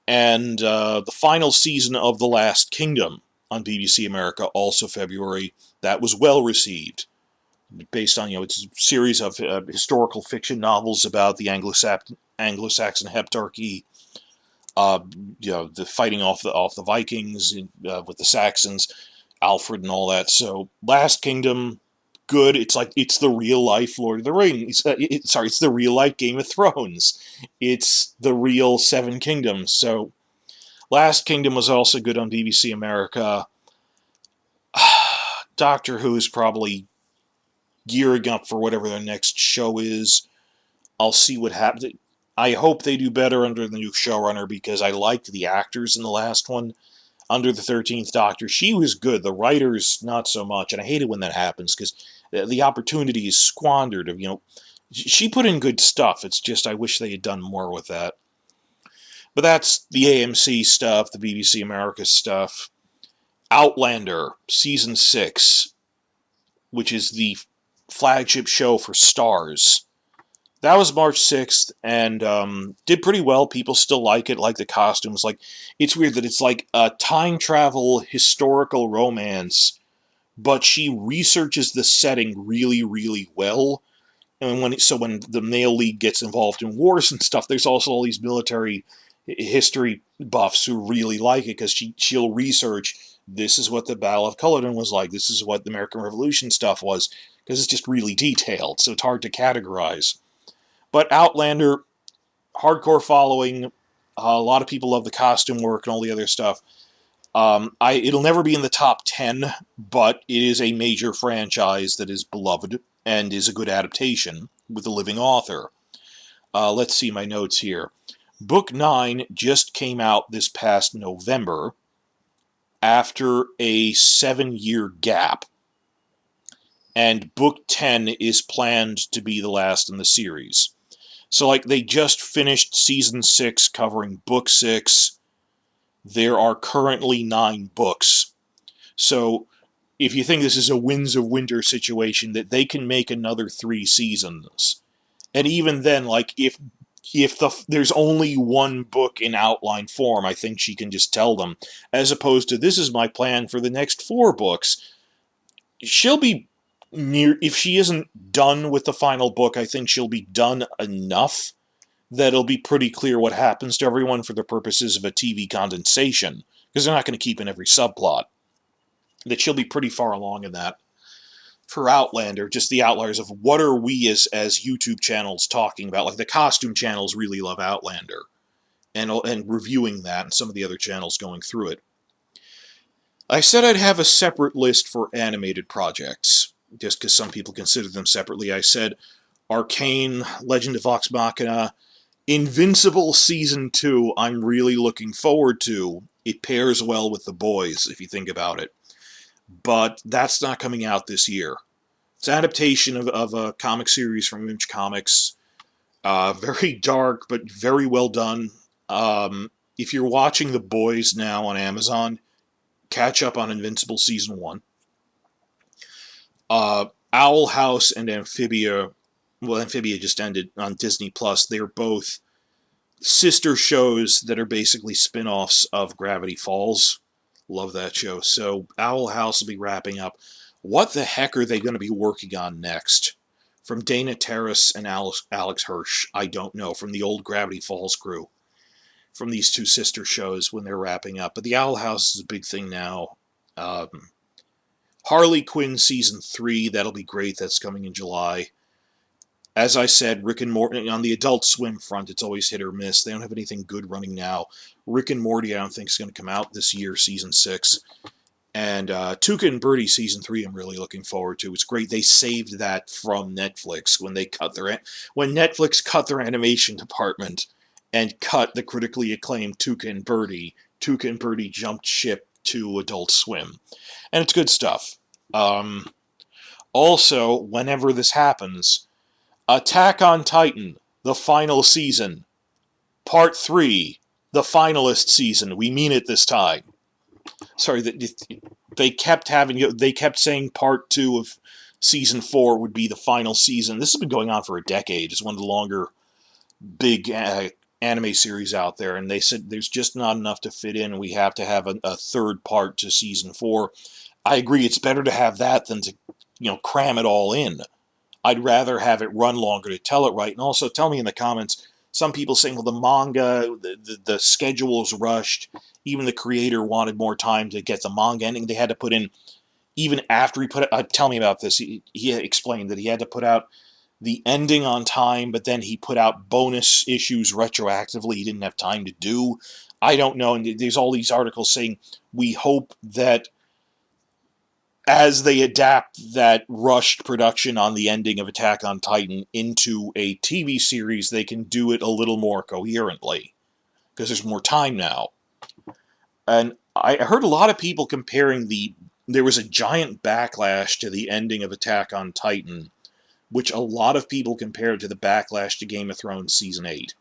And the final season of The Last Kingdom on BBC America, also February. That was well received. Based on, it's a series of historical fiction novels about the Anglo-Saxon heptarchy. The fighting off the Vikings with the Saxons, Alfred and all that. So, Last Kingdom, good. It's the real life Lord of the Rings. It's the real life Game of Thrones. It's the real Seven Kingdoms. So, Last Kingdom was also good on BBC America. Doctor Who is probably gearing up for whatever their next show is. I'll see what happens. I hope they do better under the new showrunner because I liked the actors in the last one. Under the 13th Doctor, she was good. The writers, not so much. And I hate it when that happens because the opportunity is squandered. She put in good stuff. It's just I wish they had done more with that. But that's the AMC stuff, the BBC America stuff. Outlander, Season 6, which is the flagship show for Starz. That was March 6th, and did pretty well. People still like it, like the costumes. It's weird that it's like a time travel historical romance, but she researches the setting really, really well. And when the male lead gets involved in wars and stuff, there's also all these military history buffs who really like it because she'll research, this is what the Battle of Culloden was like, this is what the American Revolution stuff was, because it's just really detailed, so it's hard to categorize. But Outlander, hardcore following, a lot of people love the costume work and all the other stuff. It'll never be in the top 10, but it is a major franchise that is beloved and is a good adaptation with a living author. Let's see my notes here. Book 9 just came out this past November after a 7-year gap. And Book 10 is planned to be the last in the series. So, they just finished Season 6 covering Book 6. There are currently 9 books. So, if you think this is a Winds of Winter situation, that they can make another 3 seasons. And even then, if there's only one book in outline form, I think she can just tell them, as opposed to, this is my plan for the next 4 books. She'll be if she isn't done with the final book, I think she'll be done enough that it'll be pretty clear what happens to everyone for the purposes of a TV condensation, because they're not going to keep in every subplot. That she'll be pretty far along in that. For Outlander, just the outliers of what are we as YouTube channels talking about. The costume channels really love Outlander, and reviewing that, and some of the other channels going through it. I said I'd have a separate list for animated projects, just because some people consider them separately. I said, Arcane, Legend of Vox Machina, Invincible Season 2, I'm really looking forward to. It pairs well with The Boys, if you think about it. But that's not coming out this year. It's an adaptation of a comic series from Image Comics. Very dark, but very well done. If you're watching The Boys now on Amazon, catch up on Invincible Season 1. Owl House and Amphibia, well, Amphibia just ended on Disney+. They're both sister shows that are basically spin-offs of Gravity Falls. Love that show. So Owl House will be wrapping up. What the heck are they going to be working on next? From Dana Terrace and Alex Hirsch, I don't know. From the old Gravity Falls crew. From these two sister shows when they're wrapping up. But the Owl House is a big thing now. Harley Quinn Season 3, that'll be great. That's coming in July. As I said, Rick and Morty, on the Adult Swim front, it's always hit or miss. They don't have anything good running now. Rick and Morty, I don't think is going to come out this year, Season 6. And Tuca and Birdie Season 3, I'm really looking forward to. It's great. They saved that from Netflix when Netflix cut their animation department and cut the critically acclaimed Tuca and Birdie. Tuca and Birdie jumped ship to Adult Swim. And it's good stuff. Also, whenever this happens, Attack on Titan, the final season. Part 3, the finalist season. We mean it this time. Sorry, they kept saying Part 2 of Season 4 would be the final season. This has been going on for a decade. It's one of the longer, big anime series out there. And they said there's just not enough to fit in. We have to have a third part to Season 4. I agree, it's better to have that than to, cram it all in. I'd rather have it run longer to tell it right. And also, tell me in the comments, some people saying, well, the manga, the schedule's rushed. Even the creator wanted more time to get the manga ending. They had to put in, even after he put it, tell me about this. He explained that he had to put out the ending on time, but then he put out bonus issues retroactively he didn't have time to do. I don't know. And there's all these articles saying, we hope that as they adapt that rushed production on the ending of Attack on Titan into a TV series, they can do it a little more coherently, because there's more time now. And I heard a lot of people comparing there was a giant backlash to the ending of Attack on Titan, which a lot of people compared to the backlash to Game of Thrones Season 8.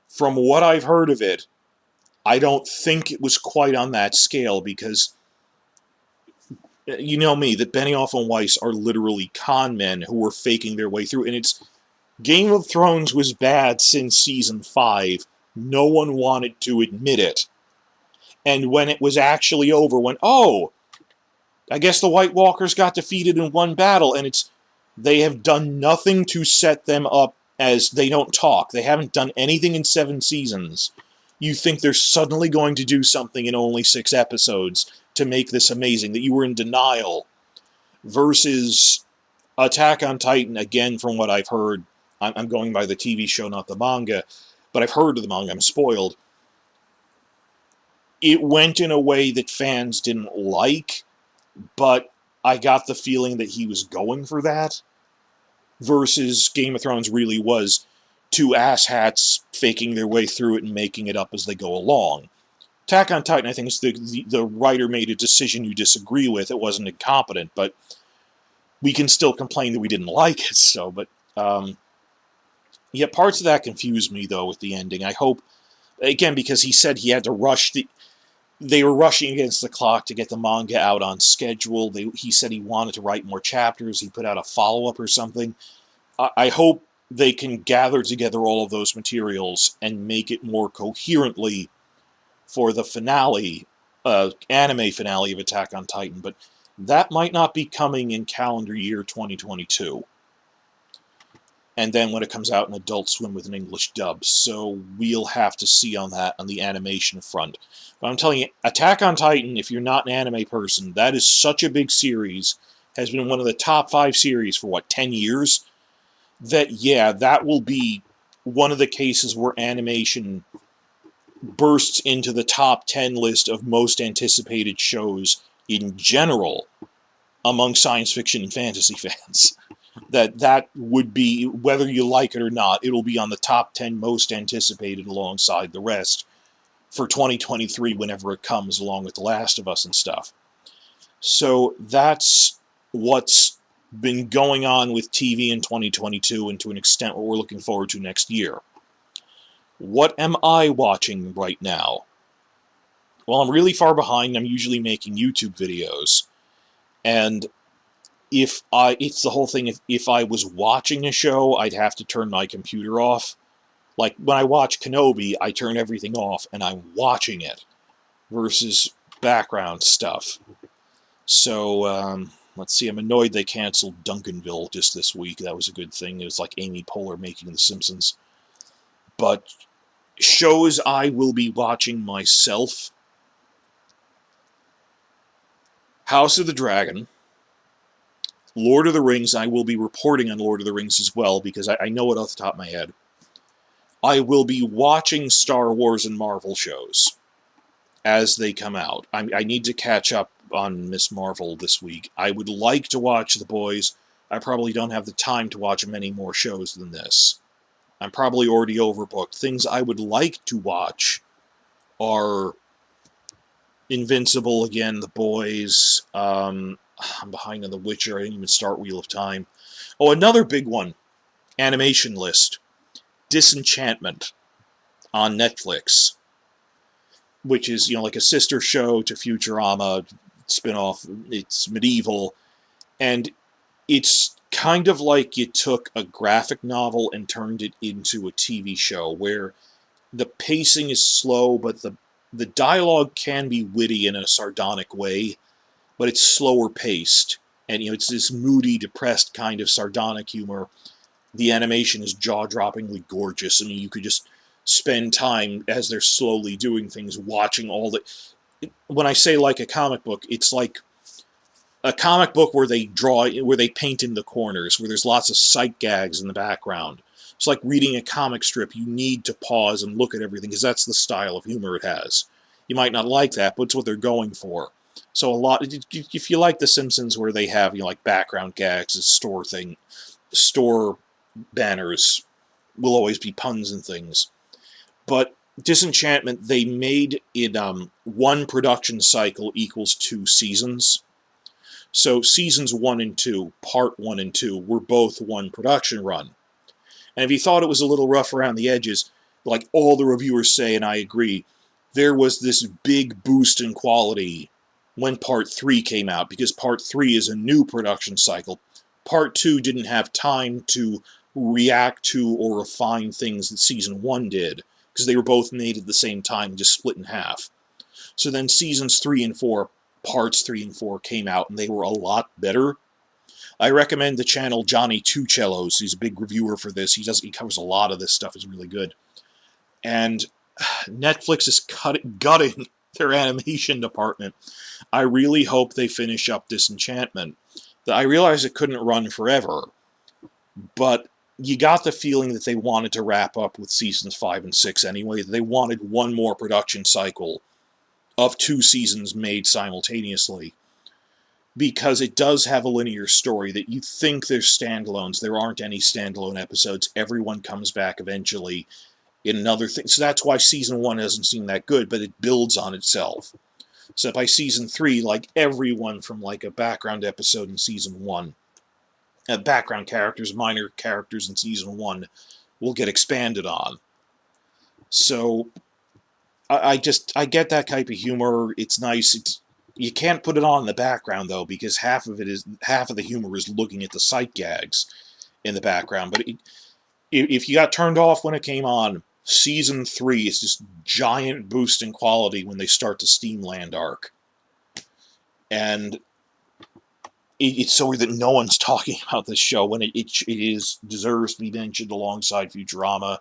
From what I've heard of it, I don't think it was quite on that scale, because you know me, that Benioff and Weiss are literally con men who were faking their way through. And it's Game of Thrones was bad since Season 5. No one wanted to admit it. And when it was actually over, I guess the White Walkers got defeated in one battle, and they have done nothing to set them up as they don't talk. They haven't done anything in 7 seasons. You think they're suddenly going to do something in only 6 episodes to make this amazing, that you were in denial, versus Attack on Titan, again, from what I've heard, I'm going by the TV show, not the manga, but I've heard of the manga, I'm spoiled. It went in a way that fans didn't like, but I got the feeling that he was going for that, versus Game of Thrones really was 2 asshats faking their way through it and making it up as they go along. Attack on Titan, I think, is the writer made a decision you disagree with. It wasn't incompetent, but we can still complain that we didn't like it. So, but yeah, parts of that confused me though with the ending. I hope, again, because he said he had to rush they were rushing against the clock to get the manga out on schedule. He said he wanted to write more chapters. He put out a follow-up or something. I hope they can gather together all of those materials and make it more coherently for the finale, anime finale of Attack on Titan, but that might not be coming in calendar year 2022. And then when it comes out in Adult Swim with an English dub, so we'll have to see on that on the animation front. But I'm telling you, Attack on Titan, if you're not an anime person, that is such a big series, has been one of the top 5 series for 10 years, that will be one of the cases where animation bursts into the top 10 list of most anticipated shows in general among science fiction and fantasy fans. That would be, whether you like it or not, it'll be on the top 10 most anticipated alongside the rest for 2023 whenever it comes, along with The Last of Us and stuff. So that's what's been going on with TV in 2022, and to an extent what we're looking forward to next year. What am I watching right now? Well, I'm really far behind. I'm usually making YouTube videos. And it's the whole thing, if I was watching a show, I'd have to turn my computer off. Like, when I watch Kenobi, I turn everything off, and I'm watching it, versus background stuff. So, let's see, I'm annoyed they canceled Duncanville just this week. That was a good thing. It was like Amy Poehler making The Simpsons. But shows I will be watching myself: House of the Dragon, Lord of the Rings. I will be reporting on Lord of the Rings as well, because I know it off the top of my head. I will be watching Star Wars and Marvel shows as they come out. I need to catch up on Miss Marvel this week. I would like to watch The Boys. I probably don't have the time to watch many more shows than this. I'm probably already overbooked. Things I would like to watch are Invincible again, The Boys. I'm behind on The Witcher. I didn't even start Wheel of Time. Oh, another big one. Animation list. Disenchantment on Netflix, which is, like a sister show to Futurama, spin-off. It's medieval, and it's kind of like you took a graphic novel and turned it into a TV show, where the pacing is slow, but the dialogue can be witty in a sardonic way, but it's slower paced, and it's this moody, depressed kind of sardonic humor. The animation is jaw-droppingly gorgeous. I mean, you could just spend time as they're slowly doing things, watching all the... When I say like a comic book, it's like a comic book where they paint in the corners, where there's lots of sight gags in the background. It's like reading a comic strip. You need to pause and look at everything, because that's the style of humor it has. You might not like that, but it's what they're going for. So if you like The Simpsons, where they have, like background gags, store banners will always be puns and things. But Disenchantment, they made it one production cycle equals 2 seasons. So seasons 1 and 2, part 1 and 2, were both one production run. And if you thought it was a little rough around the edges, like all the reviewers say, and I agree, there was this big boost in quality when part 3 came out, because part 3 is a new production cycle. Part 2 didn't have time to react to or refine things that season 1 did, because they were both made at the same time, just split in half. So then seasons 3 and 4, parts 3 and 4 came out, and they were a lot better. I recommend the channel Johnny Two Cellos. He's a big reviewer for this. He covers a lot of this stuff. It's really good. And Netflix is gutting their animation department. I really hope they finish up Disenchantment. I realize it couldn't run forever, but you got the feeling that they wanted to wrap up with seasons 5 and 6 anyway. They wanted one more production cycle of 2 seasons made simultaneously, because it does have a linear story that you think there's standalones. There aren't any standalone episodes. Everyone comes back eventually in another thing. So that's why season 1 doesn't seem that good, but it builds on itself. So by season 3, like, everyone from like a background episode in season 1, background characters, minor characters in season 1, will get expanded on. So I get that type of humor. It's nice. You can't put it on in the background though, because half of the humor is looking at the sight gags in the background. But if you got turned off when it came on, season 3 is just giant boost in quality when they start the Steamland arc. And it's so weird that no one's talking about this show when it deserves to be mentioned alongside Futurama.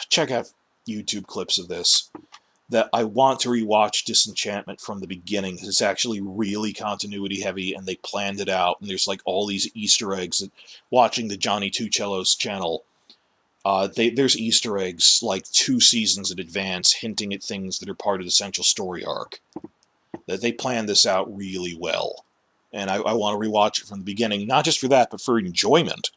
Check out YouTube clips of this. That I want to rewatch Disenchantment from the beginning, because it's actually really continuity heavy, and they planned it out, and there's like all these Easter eggs. That, watching the Johnny Two Cellos channel, there's Easter eggs like 2 seasons in advance, hinting at things that are part of the central story arc. That they planned this out really well. and I want to rewatch it from the beginning, not just for that, but for enjoyment.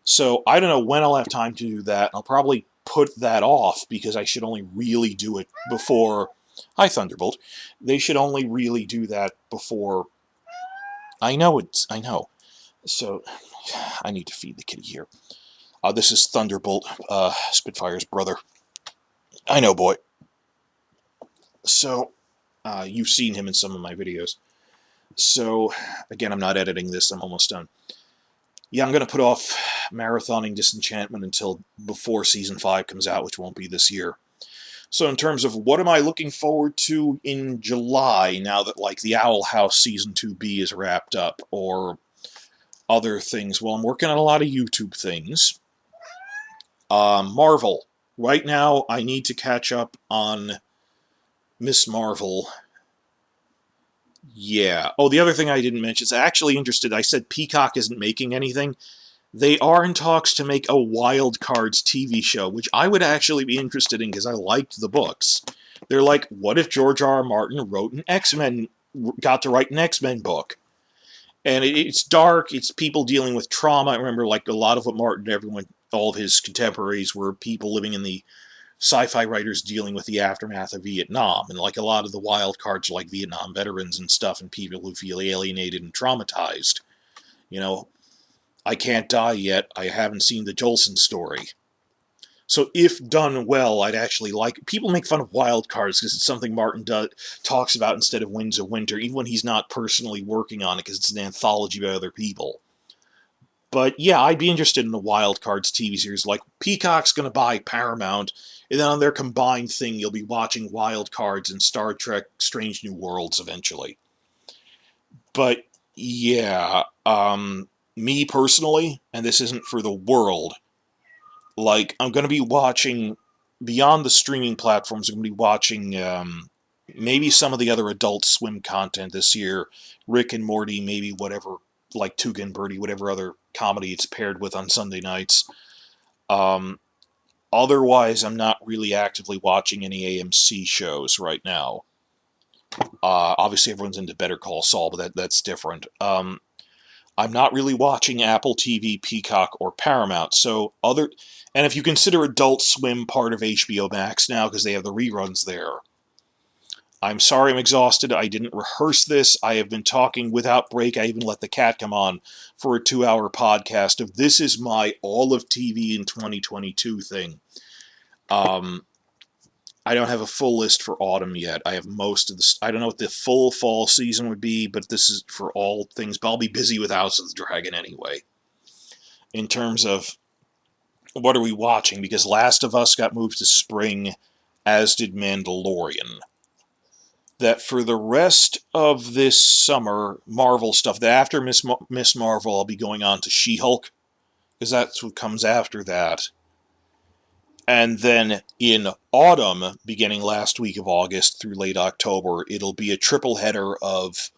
So I don't know when I'll have time to do that. I'll probably put that off because I should only really do it before... Hi, Thunderbolt. They should only really do that before... I know. So, I need to feed the kitty here. This is Thunderbolt, Spitfire's brother. I know, boy. So, you've seen him in some of my videos. So, again, I'm not editing this. I'm almost done. Yeah, I'm going to put off marathoning Disenchantment until before Season 5 comes out, which won't be this year. So in terms of what am I looking forward to in July, now that, like, the Owl House Season 2B is wrapped up, or other things? Well, I'm working on a lot of YouTube things. Marvel. Right now, I need to catch up on Miss Marvel. Yeah. Oh, the other thing I didn't mention is I'm actually interested. I said Peacock isn't making anything. They are in talks to make a Wild Cards TV show, which I would actually be interested in because I liked the books. They're like, what if George R. R. Martin got to write an X-Men book? And it's dark, it's people dealing with trauma. I remember, like, a lot of what all of his contemporaries were people living in the sci-fi writers dealing with the aftermath of Vietnam, and like a lot of the wild cards are like Vietnam veterans and stuff, and people who feel alienated and traumatized. You know, I Can't Die Yet, I haven't seen the Jolson story. So if done well, I'd actually like... People make fun of wild cards because it's something Martin talks about instead of Winds of Winter, even when he's not personally working on it, because it's an anthology by other people. But yeah, I'd be interested in the Wild Cards TV series. Like, Peacock's going to buy Paramount, and then on their combined thing, you'll be watching Wild Cards and Star Trek Strange New Worlds eventually. But yeah, me personally, and this isn't for the world, like, I'm going to be watching, beyond the streaming platforms, I'm going to be watching maybe some of the other Adult Swim content this year, Rick and Morty, maybe whatever, like Tuca and Birdie, whatever other comedy it's paired with on Sunday nights. Otherwise, I'm not really actively watching any AMC shows right now. Obviously, everyone's into Better Call Saul, but that's different. I'm not really watching Apple TV, Peacock, or Paramount. And if you consider Adult Swim part of HBO Max now, because they have the reruns there, I'm sorry I'm exhausted. I didn't rehearse this. I have been talking without break. I even let the cat come on for a 2-hour podcast of this is my all of TV in 2022 thing. I don't have a full list for autumn yet. I have most of the... I don't know what the full fall season would be, but this is for all things. But I'll be busy with House of the Dragon anyway. In terms of what are we watching? Because Last of Us got moved to spring, as did Mandalorian. That for the rest of this summer, Marvel stuff, that after Miss Marvel, I'll be going on to She-Hulk, because that's what comes after that. And then in autumn, beginning last week of August through late October, it'll be a triple header of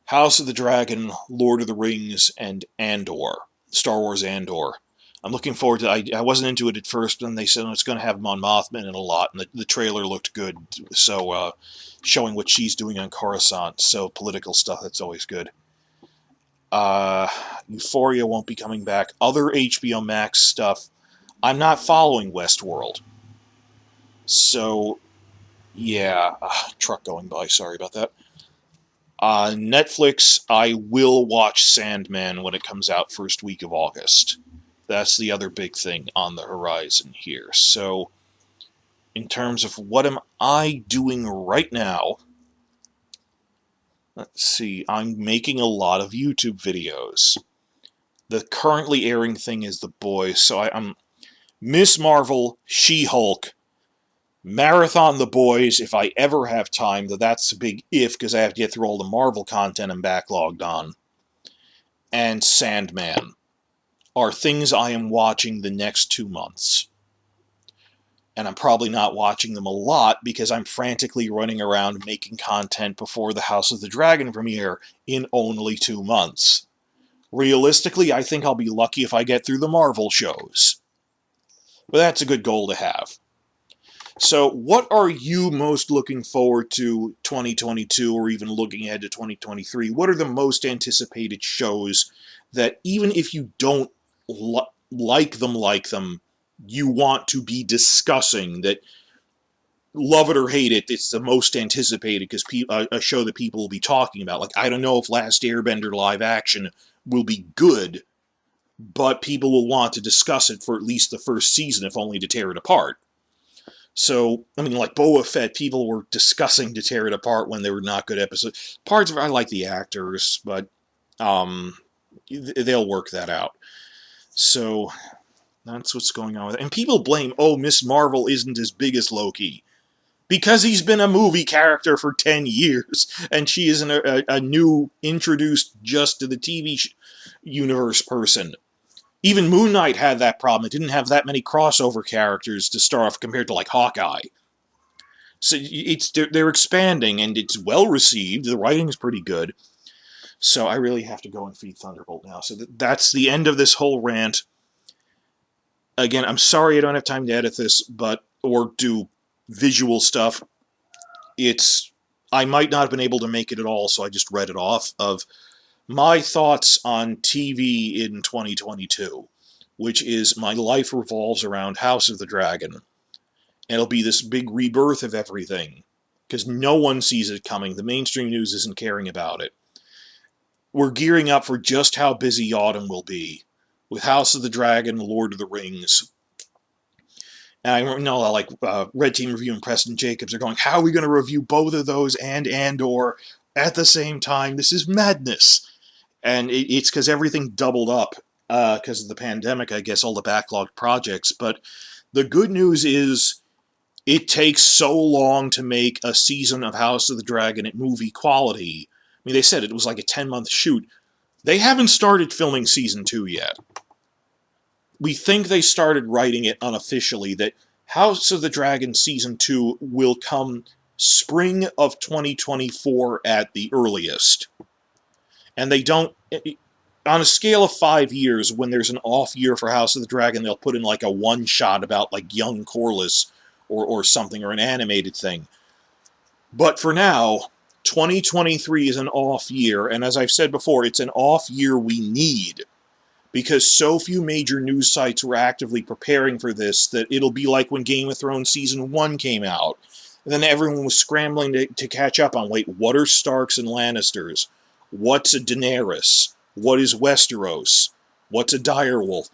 House of the Dragon, Lord of the Rings, and Andor. Star Wars Andor. I'm looking forward to it. I wasn't into it at first, but then they said it's going to have Mon Mothma in it a lot, and the trailer looked good. So, showing what she's doing on Coruscant. So, political stuff, that's always good. Euphoria won't be coming back. Other HBO Max stuff. I'm not following Westworld. So, yeah. Truck going by, sorry about that. Netflix, I will watch Sandman when it comes out first week of August. That's the other big thing on the horizon here. So, in terms of what am I doing right now, let's see, I'm making a lot of YouTube videos. The currently airing thing is The Boys, so I'm Miss Marvel, She-Hulk, marathon The Boys if I ever have time, though that's a big if because I have to get through all the Marvel content I'm backlogged on, and Sandman are things I am watching the next 2 months. And I'm probably not watching them a lot because I'm frantically running around making content before the House of the Dragon premiere in only 2 months. Realistically, I think I'll be lucky if I get through the Marvel shows. But that's a good goal to have. So, what are you most looking forward to 2022, or even looking ahead to 2023? What are the most anticipated shows that, even if you don't like them, you want to be discussing? That, love it or hate it, it's the most anticipated because a show that people will be talking about. Like, I don't know if Last Airbender live action will be good, but people will want to discuss it for at least the first season, if only to tear it apart. So, I mean, like Boba Fett, people were discussing to tear it apart when they were not good episodes. Parts of it, I like the actors, but they'll work that out. So, that's what's going on with it. And people blame, Miss Marvel isn't as big as Loki. Because he's been a movie character for 10 years, and she is a new, introduced just to the TV universe person. Even Moon Knight had that problem. It didn't have that many crossover characters to start off compared to, like, Hawkeye. So they're expanding, and it's well received. The writing's pretty good. So I really have to go and feed Thunderbolt now. So that's the end of this whole rant. Again, I'm sorry I don't have time to edit this, or do visual stuff. I might not have been able to make it at all, so I just read it off of my thoughts on TV in 2022, which is my life revolves around House of the Dragon. And it'll be this big rebirth of everything, because no one sees it coming. The mainstream news isn't caring about it. We're gearing up for just how busy autumn will be, with House of the Dragon, Lord of the Rings. And I know, like, Red Team Review and Preston Jacobs are going, how are we going to review both of those and Andor at the same time? This is madness. And it's because everything doubled up because of the pandemic, I guess, all the backlogged projects. But the good news is it takes so long to make a season of House of the Dragon at movie quality. I mean, they said it was like a 10-month shoot. They haven't started filming season 2 yet. We think they started writing it unofficially, that House of the Dragon season 2 will come spring of 2024 at the earliest. And they don't, on a scale of 5 years, when there's an off year for House of the Dragon, they'll put in like a one-shot about like young Corlys or something, or an animated thing. But for now, 2023 is an off year, and as I've said before, it's an off year we need, because so few major news sites were actively preparing for this that it'll be like when Game of Thrones Season 1 came out, and then everyone was scrambling to catch up on, wait, what are Starks and Lannisters? What's a Daenerys? What is Westeros? What's a Direwolf?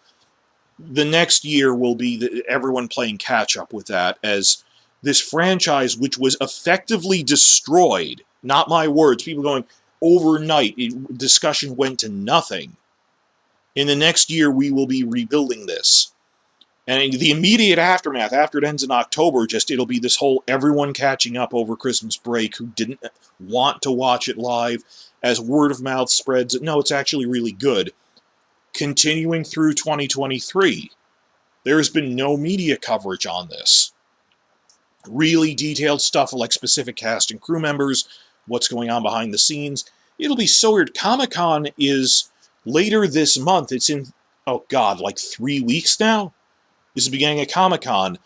The next year will be everyone playing catch-up with that, as this franchise, which was effectively destroyed, not my words, people going, overnight, discussion went to nothing. In the next year, we will be rebuilding this. And the immediate aftermath, after it ends in October, it'll be this whole everyone catching up over Christmas break who didn't want to watch it live, as word of mouth spreads. No, it's actually really good. Continuing through 2023, there has been no media coverage on this. Really detailed stuff like specific cast and crew members, what's going on behind the scenes. It'll be so weird. Comic-Con is later this month. It's in, like 3 weeks now? Is the beginning of Comic-Con.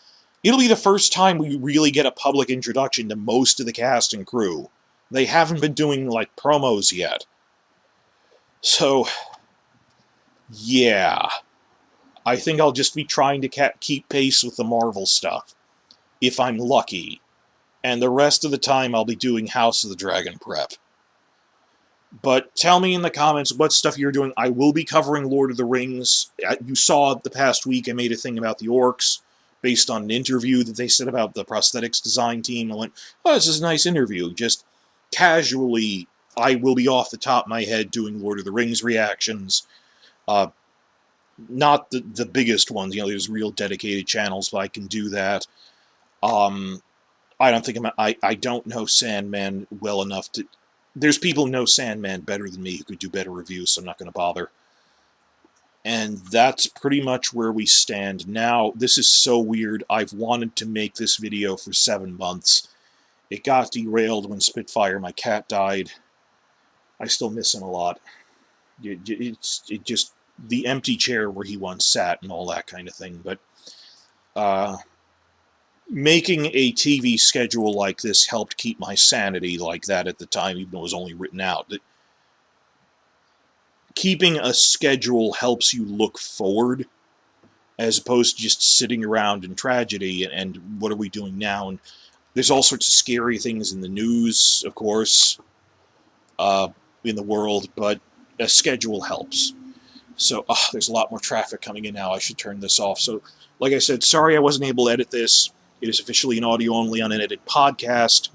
It'll be the first time we really get a public introduction to most of the cast and crew. They haven't been doing, like, promos yet. So, yeah. I think I'll just be trying to keep pace with the Marvel stuff, if I'm lucky. And the rest of the time I'll be doing House of the Dragon prep. But tell me in the comments what stuff you're doing. I will be covering Lord of the Rings. You saw the past week I made a thing about the orcs, based on an interview that they said about the prosthetics design team. I went, this is a nice interview. Just casually, I will be off the top of my head doing Lord of the Rings reactions. Not the biggest ones, there's real dedicated channels, but I can do that. I don't think I don't know Sandman well enough to... There's people who know Sandman better than me who could do better reviews, so I'm not going to bother. And that's pretty much where we stand now. This is so weird. I've wanted to make this video for 7 months. It got derailed when Spitfire, my cat, died. I still miss him a lot. It's just the empty chair where he once sat and all that kind of thing. But making a TV schedule like this helped keep my sanity like that at the time, even though it was only written out. Keeping a schedule helps you look forward as opposed to just sitting around in tragedy and what are we doing now? And there's all sorts of scary things in the news, of course, in the world, but a schedule helps. So there's a lot more traffic coming in now. I should turn this off. So, like I said, sorry I wasn't able to edit this. It is officially an audio-only, unedited podcast.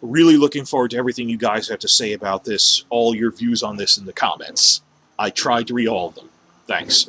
Really looking forward to everything you guys have to say about this, all your views on this in the comments. I tried to read all of them. Thanks.